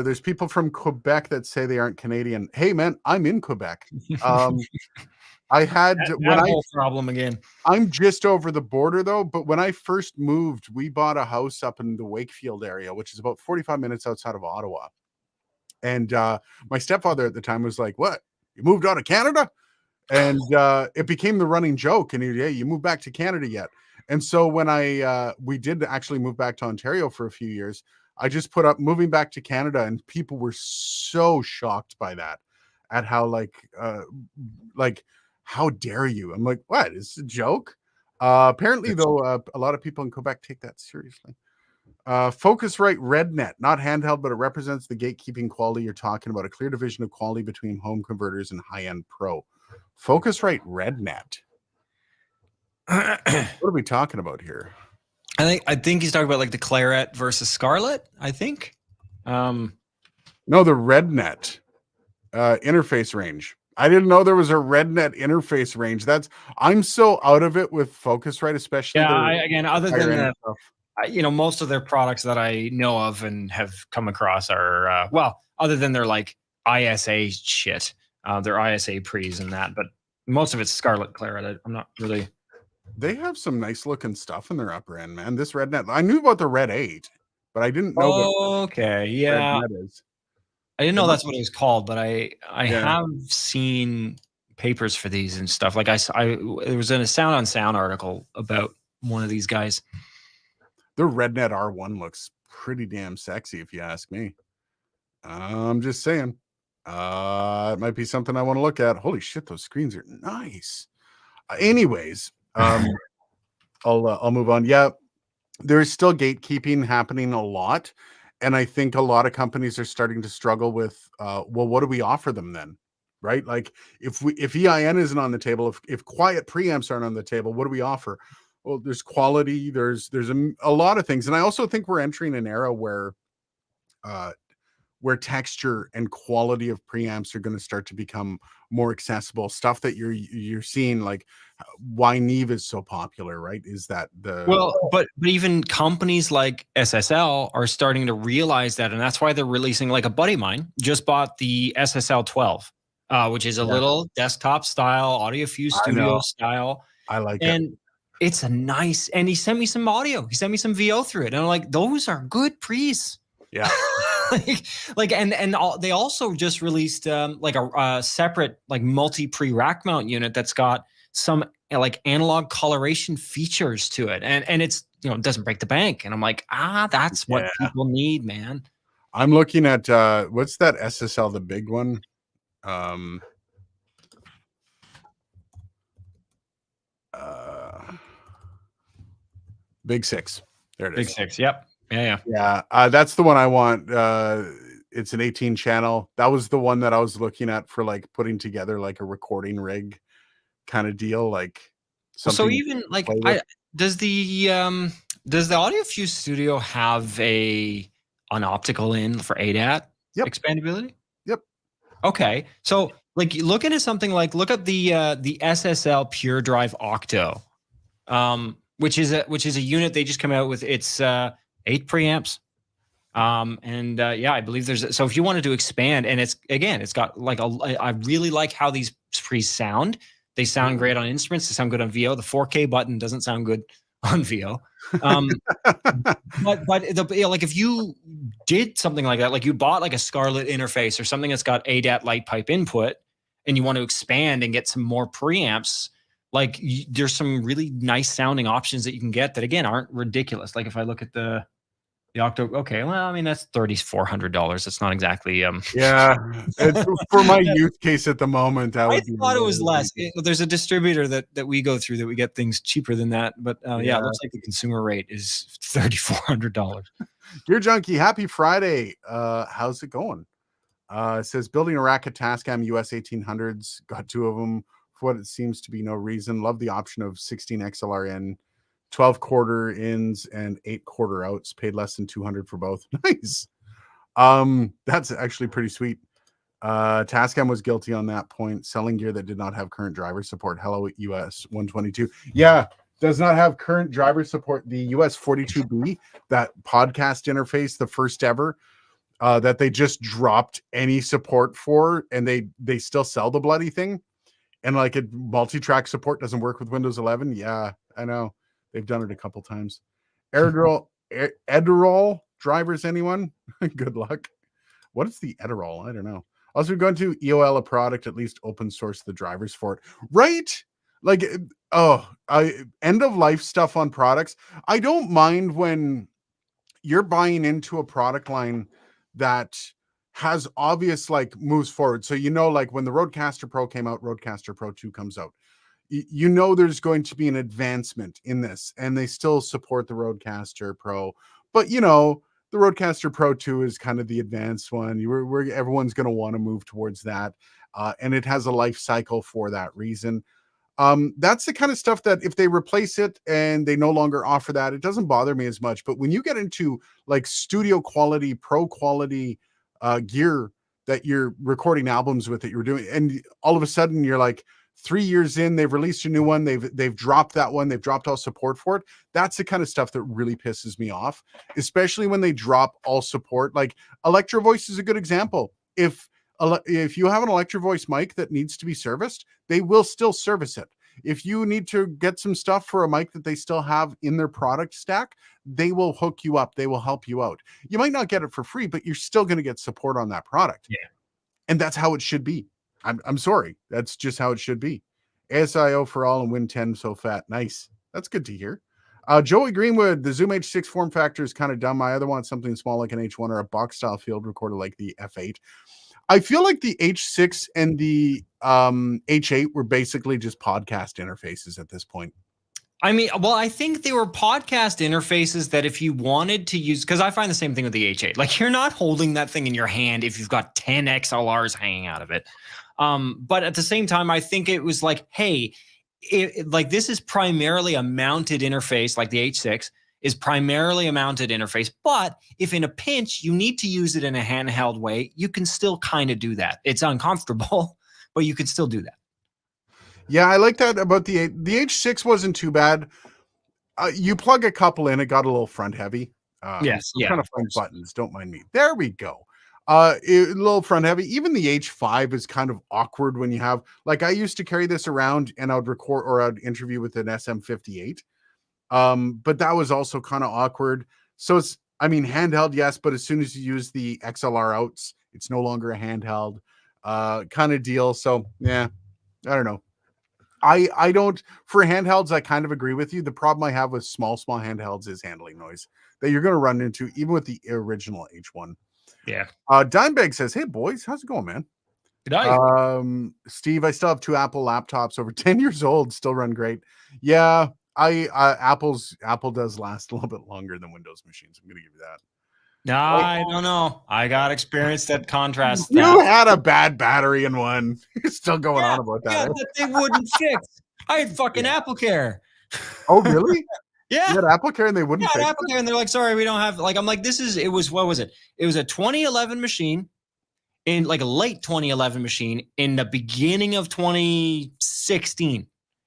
There's people from Quebec that say they aren't Canadian. Hey man, I'm in Quebec. I had that whole problem again. I'm just over the border though, but when I first moved, we bought a house up in the Wakefield area, which is about 45 minutes outside of Ottawa. And my stepfather at the time was like, "What? You moved out of Canada?" And it became the running joke. And hey, you moved back to Canada yet? And so when we did actually move back to Ontario for a few years, I just put up moving back to Canada, and people were so shocked by that, at how like how dare you? I'm like, what? Is this a joke? Apparently, though, a lot of people in Quebec take that seriously. Focusrite RedNet, not handheld, but it represents the gatekeeping quality you're talking about. A clear division of quality between home converters and high-end pro. Focusrite RedNet. What are we talking about here? I think he's talking about like the Claret versus Scarlet. I think. No, the RedNet interface range. I didn't know there was a RedNet interface range. I'm so out of it with Focusrite, especially. Yeah, again, other than most of their products that I know of and have come across are other than their like ISA shit, their ISA pre's and that, but most of it's Scarlet Claret. I'm not really. They have some nice looking stuff in their upper end, man. This RedNet, I knew about the Red 8, but I didn't know what RedNet is. I didn't know that's what it was called, but I have seen papers for these and stuff. Like it was in a Sound on Sound article about one of these guys. The RedNet R1 looks pretty damn sexy, if you ask me. I'm just saying. It might be something I want to look at. Holy shit, those screens are nice. Anyways, I'll move on. Yeah, there's still gatekeeping happening a lot, and I think a lot of companies are starting to struggle with well, what do we offer them then? Right? Like if EIN isn't on the table, if quiet preamps aren't on the table, what do we offer? Well, there's quality, there's a lot of things. And I also think we're entering an era where texture and quality of preamps are going to start to become more accessible. Stuff that you're seeing, like why Neve is so popular, right? Is that but even companies like SSL are starting to realize that, and that's why they're releasing. Like a buddy of mine just bought the SSL 12, which is a little desktop style, AudioFuse Studio style. I like it. It's a nice, and he sent me some audio. He sent me some VO through it. And I'm like, those are good pre's. Yeah. They also just released like a separate like multi-pre rack mount unit that's got some like analog coloration features to it. And it's, it doesn't break the bank. And I'm like, that's what people need, man. I'm looking at, what's that SSL, the big one? Big 6. There it is. Big 6. Yep. Yeah. That's the one I want. It's an 18 channel. That was the one that I was looking at for like putting together like a recording rig kind of deal. Like, so even like, does the AudioFuse Studio have an optical in for ADAT expandability? Yep. Okay. So like looking at something like, look at the SSL Pure Drive Octo, which is a unit they just come out with. It's 8 preamps. I believe so if you wanted to expand, and it's got like I really like how these pre's sound. They sound great on instruments. They sound good on VO. The 4K button doesn't sound good on VO. But like if you did something like that, like you bought like a Scarlett interface or something that's got ADAT light pipe input, and you want to expand and get some more preamps, like there's some really nice sounding options that you can get that again aren't ridiculous. Like if I look at the Octo, okay, well, I mean that's $3,400. It's not exactly it's for my use case at the moment. I thought it was less. There's a distributor that we go through that we get things cheaper than that, but it looks like the consumer rate is $3,400. Gear Junkie, happy Friday. How's it going? It says building a rack of Tascam US 1800s. Got 2 of them for what it seems to be no reason. Love the option of 16 XLR in. 12 quarter ins and 8 quarter outs. Paid less than $200 for both. Nice. That's actually pretty sweet. Tascam was guilty on that point. Selling gear that did not have current driver support. Hello US 122. Yeah, does not have current driver support. The US 42B, that podcast interface, the first ever, that they just dropped any support for, and they still sell the bloody thing. And like multi-track support doesn't work with Windows 11. Yeah, I know. They've done it a couple times. Adderall drivers, anyone? Good luck. What is the Adderall? I don't know. Also, going to EOL a product, at least open source the drivers for it. Right? Like, end of life stuff on products. I don't mind when you're buying into a product line that has obvious like moves forward. So, like when the Rodecaster Pro came out, Rodecaster Pro 2 comes out. There's going to be an advancement in this, and they still support the Rodecaster Pro. But, the Rodecaster Pro 2 is kind of the advanced one. Everyone's going to want to move towards that. And it has a life cycle for that reason. That's the kind of stuff that if they replace it and they no longer offer that, it doesn't bother me as much. But when you get into like studio quality, pro quality gear that you're recording albums with, that you're doing, and all of a sudden you're like 3 years in, they've released a new one, they've dropped that one, they've dropped all support for it. That's the kind of stuff that really pisses me off, especially when they drop all support. Like Electro Voice is a good example. If you have an Electro Voice mic that needs to be serviced, they will still service it. If you need to get some stuff for a mic that they still have in their product stack, they will hook you up. They will help you out. You might not get it for free, but you're still going to get support on that product. Yeah. And that's how it should be. I'm sorry. That's just how it should be. ASIO for all and Win 10 so fat. Nice. That's good to hear. Joey Greenwood, the Zoom H6 form factor is kind of dumb. I either want something small like an H1 or a box style field recorder like the F8. I feel like the H6 and the H8 were basically just podcast interfaces at this point. I mean, well, I think they were podcast interfaces that if you wanted to use, because I find the same thing with the H8. Like, you're not holding that thing in your hand if you've got 10 XLRs hanging out of it. But at the same time, I think it was like, hey, like this is primarily a mounted interface, like the H6 is primarily a mounted interface. But if in a pinch, you need to use it in a handheld way, you can still kind of do that. It's uncomfortable, but you can still do that. Yeah, I like that about the H6 wasn't too bad. You plug a couple in, it got a little front heavy. Yes, yeah, kind of fun buttons. Don't mind me. There we go. A little front heavy. Even the H5 is kind of awkward when you have, like, I used to carry this around and I would record or I'd interview with an SM58. But that was also kind of awkward. So it's, I mean, handheld, yes, but as soon as you use the XLR outs, it's no longer a handheld kind of deal. So yeah, I don't know. I don't, for handhelds, I kind of agree with you. The problem I have with small handhelds is handling noise that you're going to run into even with the original H1. Yeah. Dimebag says, "Hey boys, how's it going, man?" Good night. Steve, I still have 2 Apple laptops over 10 years old, still run great. Yeah, Apple does last a little bit longer than Windows machines. I'm going to give you that. No, I don't know. I got experience that contrasts that. You had a bad battery in one. You're still going on about that. Yeah, that they wouldn't fix. I had fucking Apple Care. Oh, really? Yeah. You had Apple Care and they wouldn't fix Apple Care, and they're like, sorry, we don't have, like, I'm like, what was it? It was a 2011 machine, in like a late 2011 machine in the beginning of 2016.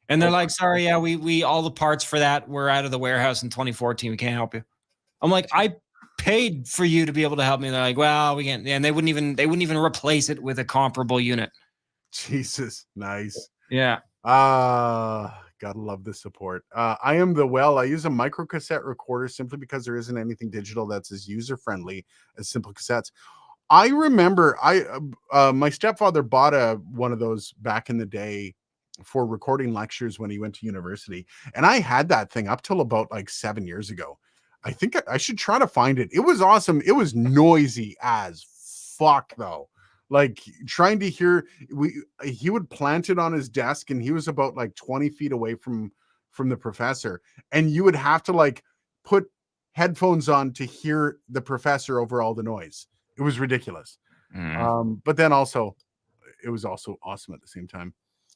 And they're like, sorry, yeah, we all the parts for that were out of the warehouse in 2014. We can't help you. I'm like, I paid for you to be able to help me. And they're like, well, we can't. And they wouldn't even replace it with a comparable unit. Jesus. Nice. Yeah. Gotta love the support. I use a micro cassette recorder simply because there isn't anything digital that's as user-friendly as simple cassettes. I remember my stepfather bought one of those back in the day for recording lectures when he went to university. And I had that thing up till about like 7 years ago. I think I should try to find it. It was awesome. It was noisy as fuck though. Like trying to hear, he would plant it on his desk and he was about like 20 feet away from the professor. And you would have to like put headphones on to hear the professor over all the noise. It was ridiculous. But then also, it was also awesome at the same time.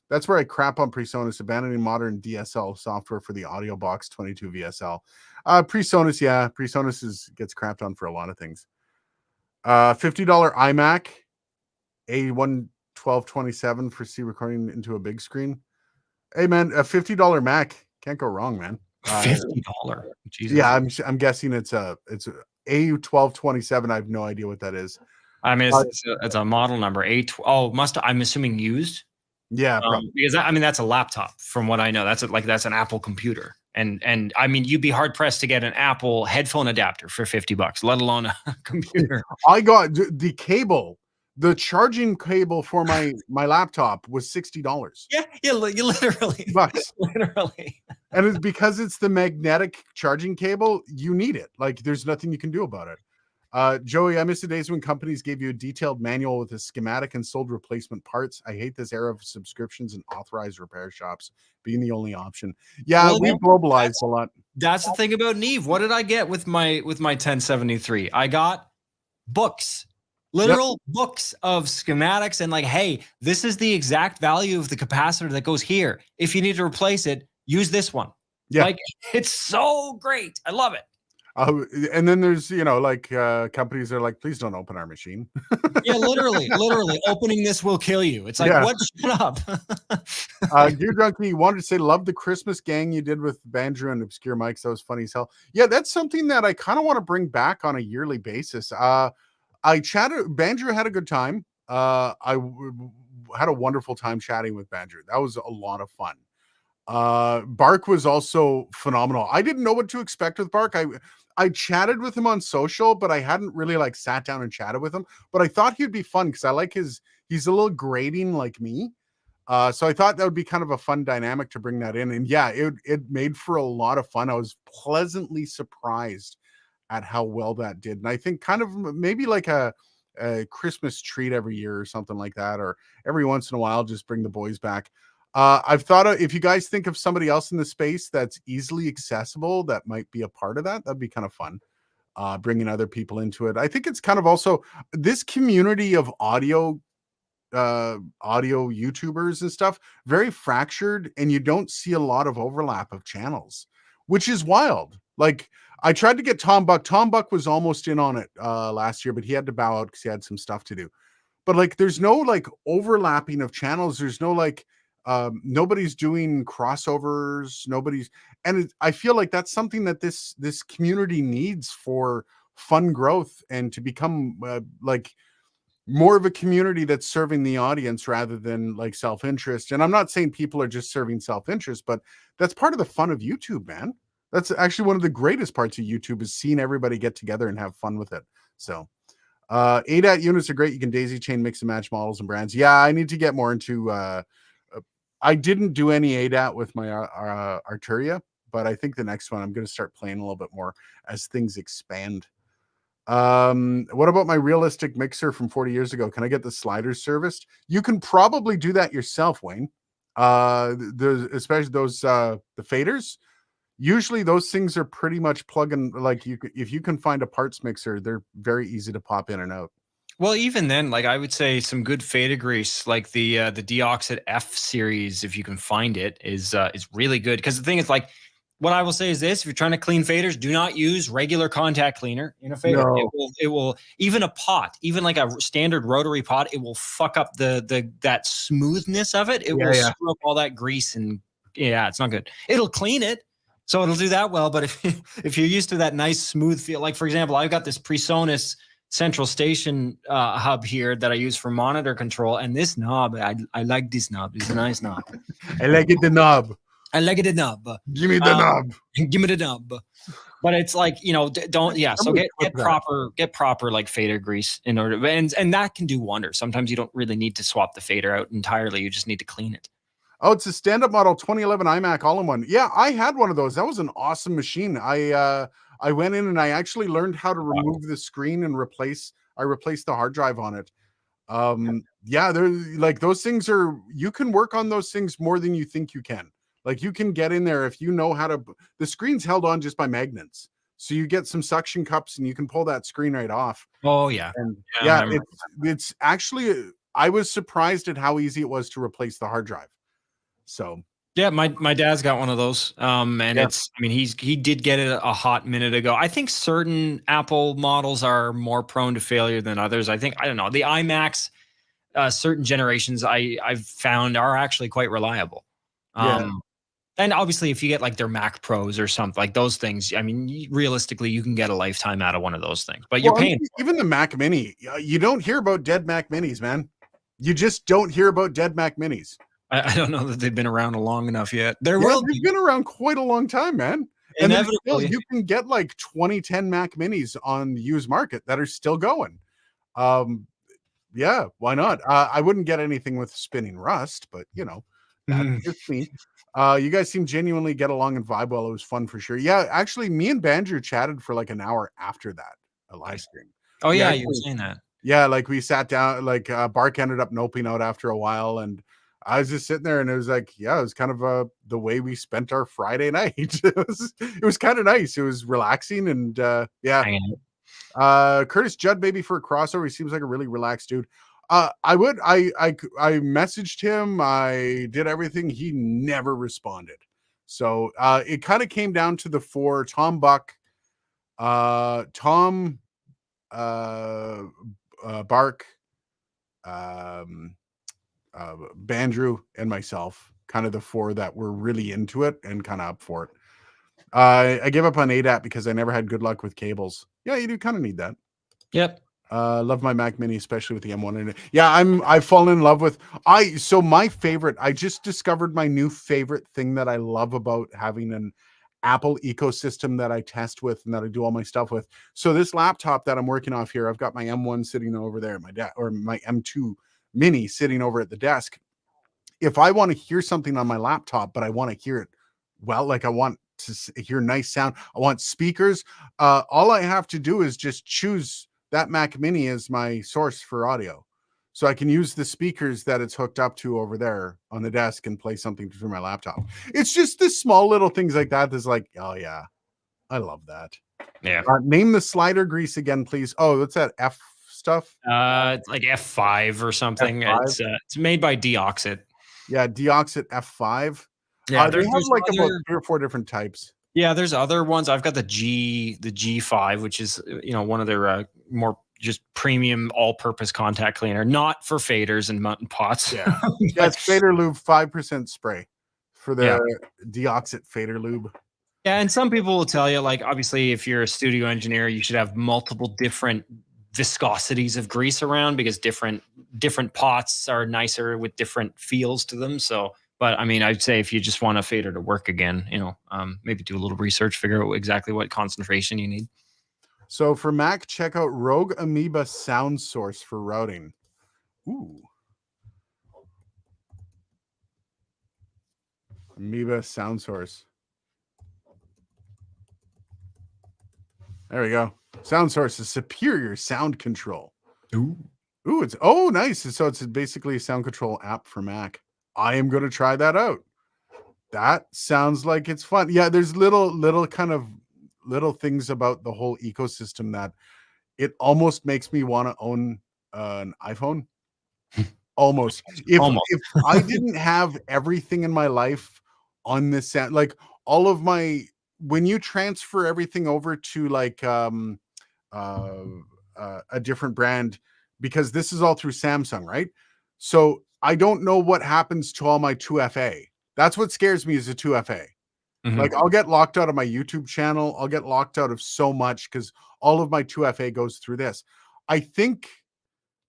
That's where I crap on PreSonus, abandoning modern DSL software for the Audio Box 22 VSL. PreSonus, yeah, PreSonus gets crapped on for a lot of things. $50 iMac, A11227 for C recording into a big screen. Hey man, a $50 Mac can't go wrong, man. $50. Jesus. Yeah, I'm guessing it's a A1227. I have no idea what that is. I mean, it's a model number. I'm assuming used. Yeah, probably. Because I mean, that's a laptop from what I know. That's an Apple computer. And I mean, you'd be hard pressed to get an Apple headphone adapter for $50, let alone a computer. I got the cable, the charging cable for my laptop was $60. Yeah, you literally, Bucks. literally. And it's because it's the magnetic charging cable, you need it. Like there's nothing you can do about it. Joey, I miss the days when companies gave you a detailed manual with a schematic and sold replacement parts. I hate this era of subscriptions and authorized repair shops being the only option. Yeah, Well, we've globalized a lot. That's the thing about Neve. What did I get with my 1073? I got books, literal books of schematics and like, hey, this is the exact value of the capacitor that goes here. If you need to replace it, use this one. Yeah. Like, it's so great. I love it. And then there's, companies that are like, please don't open our machine. Yeah, literally, opening this will kill you. It's like, what? Shut up. Gear Junkie wanted to say, love the Christmas gang you did with Banjo and Obscure Mics. That was funny as hell. Yeah, that's something that I kind of want to bring back on a yearly basis. I chatted, Banjo had a good time. Had a wonderful time chatting with Banjo. That was a lot of fun. Bark was also phenomenal. I didn't know what to expect with Bark. I chatted with him on social, but I hadn't really like sat down and chatted with him. But I thought he'd be fun because I like he's a little grating like me. So I thought that would be kind of a fun dynamic to bring that in. And yeah, it made for a lot of fun. I was pleasantly surprised at how well that did. And I think kind of maybe like a Christmas treat every year or something like that, or every once in a while, just bring the boys back. I've thought of, if you guys think of somebody else in the space that's easily accessible, that might be a part of that, that'd be kind of fun. Bringing other people into it. I think it's kind of also this community of audio YouTubers and stuff, very fractured, and you don't see a lot of overlap of channels, which is wild. Like I tried to get Tom Buck. Tom Buck was almost in on it last year, but he had to bow out because he had some stuff to do. But like there's no like overlapping of channels. There's no like nobody's doing crossovers, and I feel like that's something that this community needs for fun growth and to become like more of a community that's serving the audience rather than like self-interest. And I'm not saying people are just serving self-interest, but that's part of the fun of YouTube, man. That's actually one of the greatest parts of YouTube, is seeing everybody get together and have fun with it. So ADAT units are great. You can daisy chain, mix and match models and brands. Yeah, I need to get more into I didn't do any ADAT with my Arturia, but I think the next one I'm going to start playing a little bit more as things expand. What about my realistic mixer from 40 years ago? Can I get the sliders serviced? You can probably do that yourself, Wayne. Especially those the faders. Usually those things are pretty much plug and like if you can find a parts mixer, they're very easy to pop in and out. Well, even then, like I would say some good fader grease, like the Deoxit F series, if you can find it, is really good. Because the thing is, like, what I will say is this: if you're trying to clean faders, do not use regular contact cleaner in a fader. No. It will even a pot, even like a standard rotary pot, it will fuck up that smoothness of it. It will screw up all that grease, and it's not good. It'll clean it, so it'll do that well. But if you're used to that nice smooth feel, like for example, I've got this PreSonus central station hub here that I use for monitor control, and this knob, I like this knob. It's a nice knob. I like it, the knob. I like it, the knob. Give me the knob. Give me the knob. But it's like, don't. So get proper like fader grease in order, and that can do wonders. Sometimes you don't really need to swap the fader out entirely. You just need to clean it. Oh, it's a stand-up model 2011 iMac all-in-one. Yeah, I had one of those. That was an awesome machine. I went in and I actually learned how to remove the screen and replaced the hard drive on it. Yeah, they're like, those things you can work on those things more than you think you can. Like you can get in there if you know how to, the screen's held on just by magnets. So you get some suction cups and you can pull that screen right off. Oh yeah. And it's actually, I was surprised at how easy it was to replace the hard drive. So yeah, my dad's got one of those. It's, I mean, he did get it a hot minute ago. I think certain Apple models are more prone to failure than others. I don't know. The iMacs, certain generations I've found are actually quite reliable. And obviously if you get like their Mac Pros or something like those things, I mean, realistically you can get a lifetime out of one of those things, but you're paying. Even the Mac Mini, you don't hear about dead Mac Minis, man. You just don't hear about dead Mac Minis. I don't know that they've been around long enough yet. There Yeah, will they've be been around quite a long time, man. And there's still, inevitably. you can get like 2010 Mac Minis on the used market that are still going. Um, yeah, why not? I wouldn't get anything with spinning rust, but you know, that's Mhm. just me. You guys seem genuinely get along and vibe well. It was fun for sure. Yeah, actually, me and Banjo chatted for like an hour after that, a live Nice. stream. Oh We yeah, you were actually, saying that. yeah, like we sat down, like Bark ended up noping out after a while, and I was just sitting there, and it was like, yeah, it was kind of the way we spent our Friday night. It was kind of nice. It was relaxing, and yeah. Hanging out. Curtis Judd, maybe for a crossover, he seems like a really relaxed dude. I messaged him. I did everything. He never responded. So it kind of came down to the four: Tom Buck, Tom, uh, Bark, um, Bandrew, and myself. Kind of the four that were really into it and kind of up for it. I gave up on ADAT because I never had good luck with cables. Yeah, you do kind of need that. Yep. Love my Mac Mini, especially with the M1 in it. Yeah, I've fallen in love with so my favorite, I just discovered my new favorite thing that I love about having an Apple ecosystem that I test with and that I do all my stuff with. So this laptop that I'm working off here, I've got my M1 sitting over there at my desk, or my M2 mini sitting over at the desk. If I want to hear something on my laptop, but I want to hear it well, like I want to hear nice sound, I want speakers. All I have to do is just choose that Mac Mini as my source for audio. So I can use the speakers that it's hooked up to over there on the desk and play something through my laptop. It's just the small little things like that that's like, oh yeah, I love that. Yeah. Name the slider grease again, please. Oh, what's that F stuff? It's like F5 or something. F5. It's made by Deoxit. Yeah, Deoxit F5. Yeah, They have there's like about other 3 or 4 different types. yeah, there's other ones. I've got the G5, which is one of their more just premium all-purpose contact cleaner, not for faders and mountain pots. Yeah. Yeah, But it's Fader Lube 5% spray for yeah. the Deoxit Fader Lube. Yeah, and some people will tell you, like, obviously, if you're a studio engineer, you should have multiple different viscosities of grease around because different pots are nicer with different feels to them. So, but I mean, I'd say if you just want a fader to work again, maybe do a little research, figure out exactly what concentration you need. So for Mac, check out Rogue Amoeba Sound Source for routing. Ooh. Amoeba Sound Source. There we go. Sound Source is superior sound control. Ooh. Ooh, nice. So it's basically a sound control app for Mac. I am going to try that out. That sounds like it's fun. Yeah, there's little kind of little things about the whole ecosystem that it almost makes me want to own an iPhone. Almost. Almost. If I didn't have everything in my life on this sound, like all of my, when you transfer everything over to like uh, a different brand, because this is all through Samsung, right? So I don't know what happens to all my 2FA. That's what scares me, is the 2FA. Like I'll get locked out of my YouTube channel. I'll get locked out of so much because all of my 2FA goes through this. I think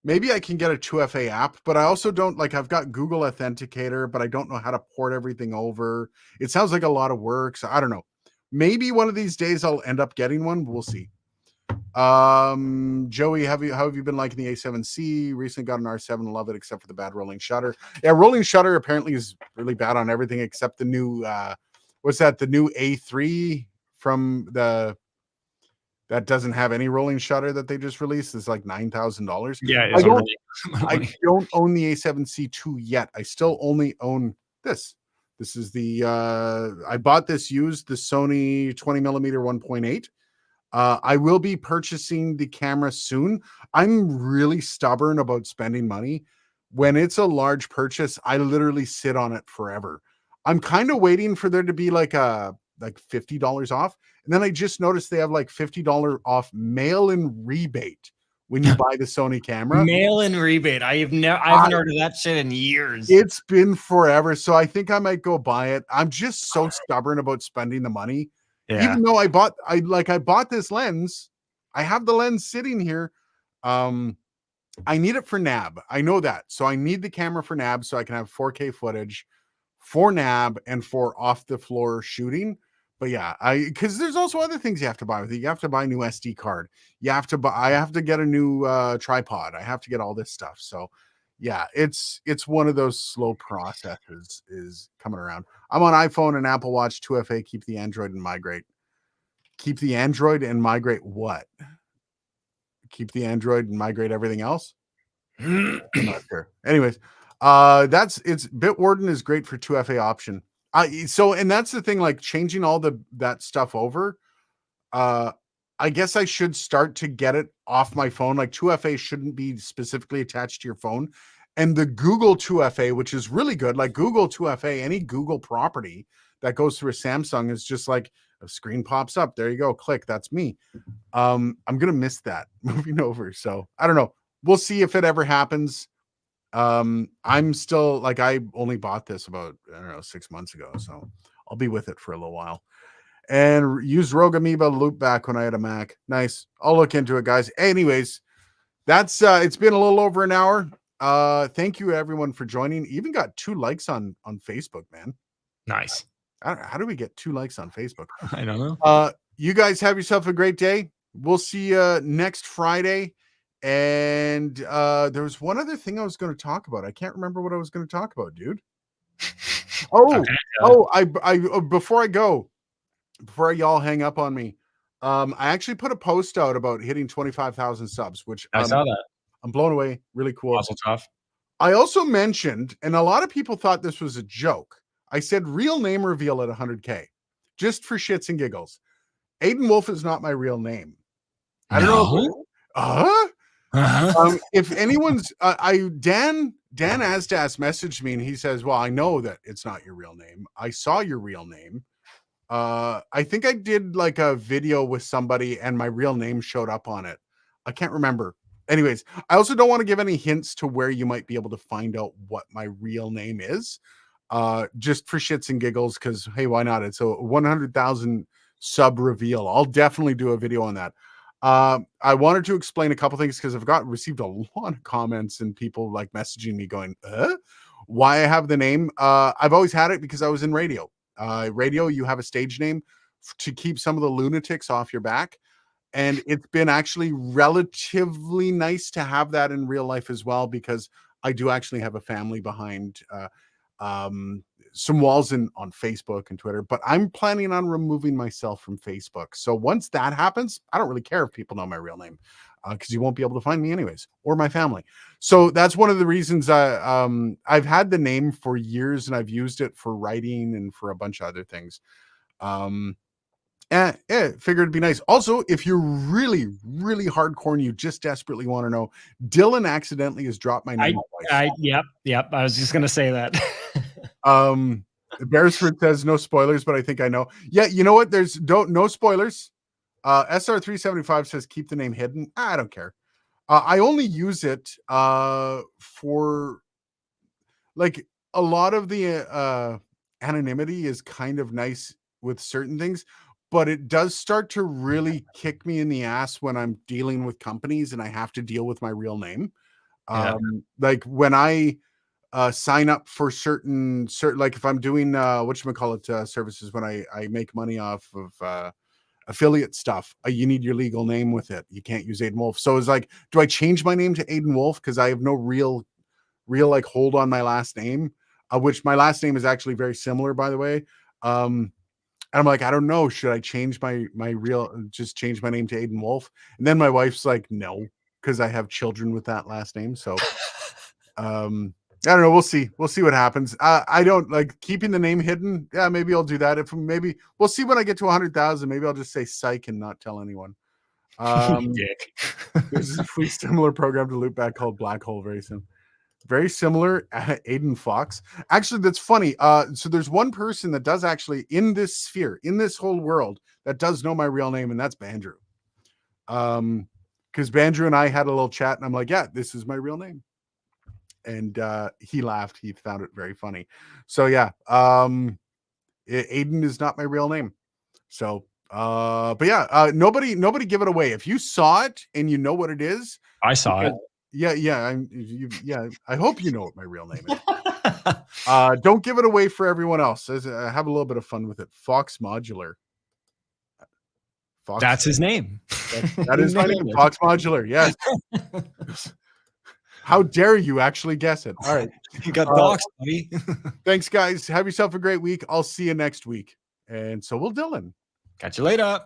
maybe I can get a 2FA app, but I also don't, like, I've got Google Authenticator, but I don't know how to port everything over. It sounds like a lot of work. So I don't know. Maybe one of these days I'll end up getting one. We'll see. Joey, how have you been liking the A7C? Recently got an R7, love it except for the bad rolling shutter. Yeah, rolling shutter apparently is really bad on everything except the new what's that? The new A3 from that doesn't have any rolling shutter that they just released. It's like $9,000. Yeah, I it's don't I already. don't own the A7C2 yet. I still only own this. This is the I bought this used, the Sony 20 millimeter 1.8. I will be purchasing the camera soon. I'm really stubborn about spending money. When it's a large purchase, I literally sit on it forever. I'm kind of waiting for there to be like $50 off. And then I just noticed they have like $50 off mail-in rebate when you buy the Sony camera. Mail-in rebate. I haven't heard of that shit in years. It's been forever. So I think I might go buy it. I'm just so stubborn about spending the money. Yeah. Even though I bought this lens. I have the lens sitting here. I need it for NAB. I know that. So I need the camera for NAB so I can have 4K footage for NAB and for off the floor shooting. But yeah, because there's also other things you have to buy with it. You have to buy a new SD card. You have to buy. I have to get a new tripod. I have to get all this stuff. So yeah, it's one of those slow processes is coming around. I'm on iPhone and Apple Watch 2FA. Keep the Android and migrate. Keep the Android and migrate what? Keep the Android and migrate everything else? I'm not sure. Anyways, it's Bitwarden is great for 2FA option. So and that's the thing, like changing all that stuff over. I guess I should start to get it off my phone. Like 2FA shouldn't be specifically attached to your phone. And the Google 2FA, which is really good, like Google 2FA, any Google property that goes through a Samsung is just like a screen pops up. There you go. Click. That's me. I'm gonna miss that moving over. So I don't know. We'll see if it ever happens. I'm still like I only bought this about I don't know 6 months ago, so I'll be with it for a little while. And use Rogue Amoeba loop back when I had a Mac. Nice. I'll look into it, guys. Anyways, that's it's been a little over an hour. Thank you everyone for joining. Even got 2 likes on Facebook, man. Nice. How do we get 2 likes on Facebook? I don't know. You guys have yourself a great day. We'll see you next Friday. And there was one other thing I was going to talk about. I can't remember what I was going to talk about, dude. Before I go, before y'all hang up on me, I actually put a post out about hitting 25,000 subs, which I saw that. I'm blown away. Really cool. Also tough. I also mentioned, and a lot of people thought this was a joke. I said real name reveal at 100K, just for shits and giggles. Aiden Wolf is not my real name. I don't know. If anyone's, Dan Asdas messaged me and he says, "Well, I know that it's not your real name. I saw your real name. I think I did like a video with somebody and my real name showed up on it. I can't remember. Anyways, I also don't want to give any hints to where you might be able to find out what my real name is. Just for shits and giggles, because hey, why not? It's a 100,000 sub reveal. I'll definitely do a video on that. I wanted to explain a couple things because I've received a lot of comments and people like messaging me going, why I have the name. I've always had it because I was in radio. Radio, you have a stage name to keep some of the lunatics off your back. And it's been actually relatively nice to have that in real life as well, because I do actually have a family behind some walls on Facebook and Twitter, but I'm planning on removing myself from Facebook. So once that happens, I don't really care if people know my real name, because you won't be able to find me anyways, or my family. So that's one of the reasons I've had the name for years and I've used it for writing and for a bunch of other things. Figured it'd be nice. Also, if you're really, really hardcore and you just desperately want to know, Dylan accidentally has dropped my name. Yep. I was just gonna say that. Beresford says no spoilers, but I think I know. Yeah, you know what? There's no spoilers. SR375 says keep the name hidden. I don't care. I only use it for like a lot of the anonymity is kind of nice with certain things, but it does start to really kick me in the ass when I'm dealing with companies and I have to deal with my real name. Like when I sign up for certain like if I'm doing whatchamacallit services, when I make money off of affiliate stuff, you need your legal name with it. You can't use Aiden Wolf. So it's like, do I change my name to Aiden Wolf because I have no real like hold on my last name, which my last name is actually very similar, by the way. And I'm like, I don't know, should I change just change my name to Aiden Wolf? And then my wife's like, no, because I have children with that last name. So I don't know. We'll see what happens. I don't like keeping the name hidden. Yeah, maybe I'll do that. Maybe we'll see when I get to 100,000. Maybe I'll just say psych and not tell anyone. There's a free similar program to Loopback called Black Hole. Very similar. Aiden Fox. Actually, that's funny. So there's one person that does actually in this sphere, in this whole world, that does know my real name, and that's Bandrew. Because Bandrew and I had a little chat, and I'm like, yeah, this is my real name. And he laughed. He found it very funny. So yeah, Aiden is not my real name. So but yeah, nobody give it away. If you saw it and you know what it is, I saw it. Yeah. I hope you know what my real name is. Don't give it away for everyone else. Have a little bit of fun with it. Fox Modular. Fox. That's his name. That is my name. Fox Modular. Yes. How dare you actually guess it? All right. You got doxed, buddy. Thanks, guys. Have yourself a great week. I'll see you next week. And so will Dylan. Catch you later.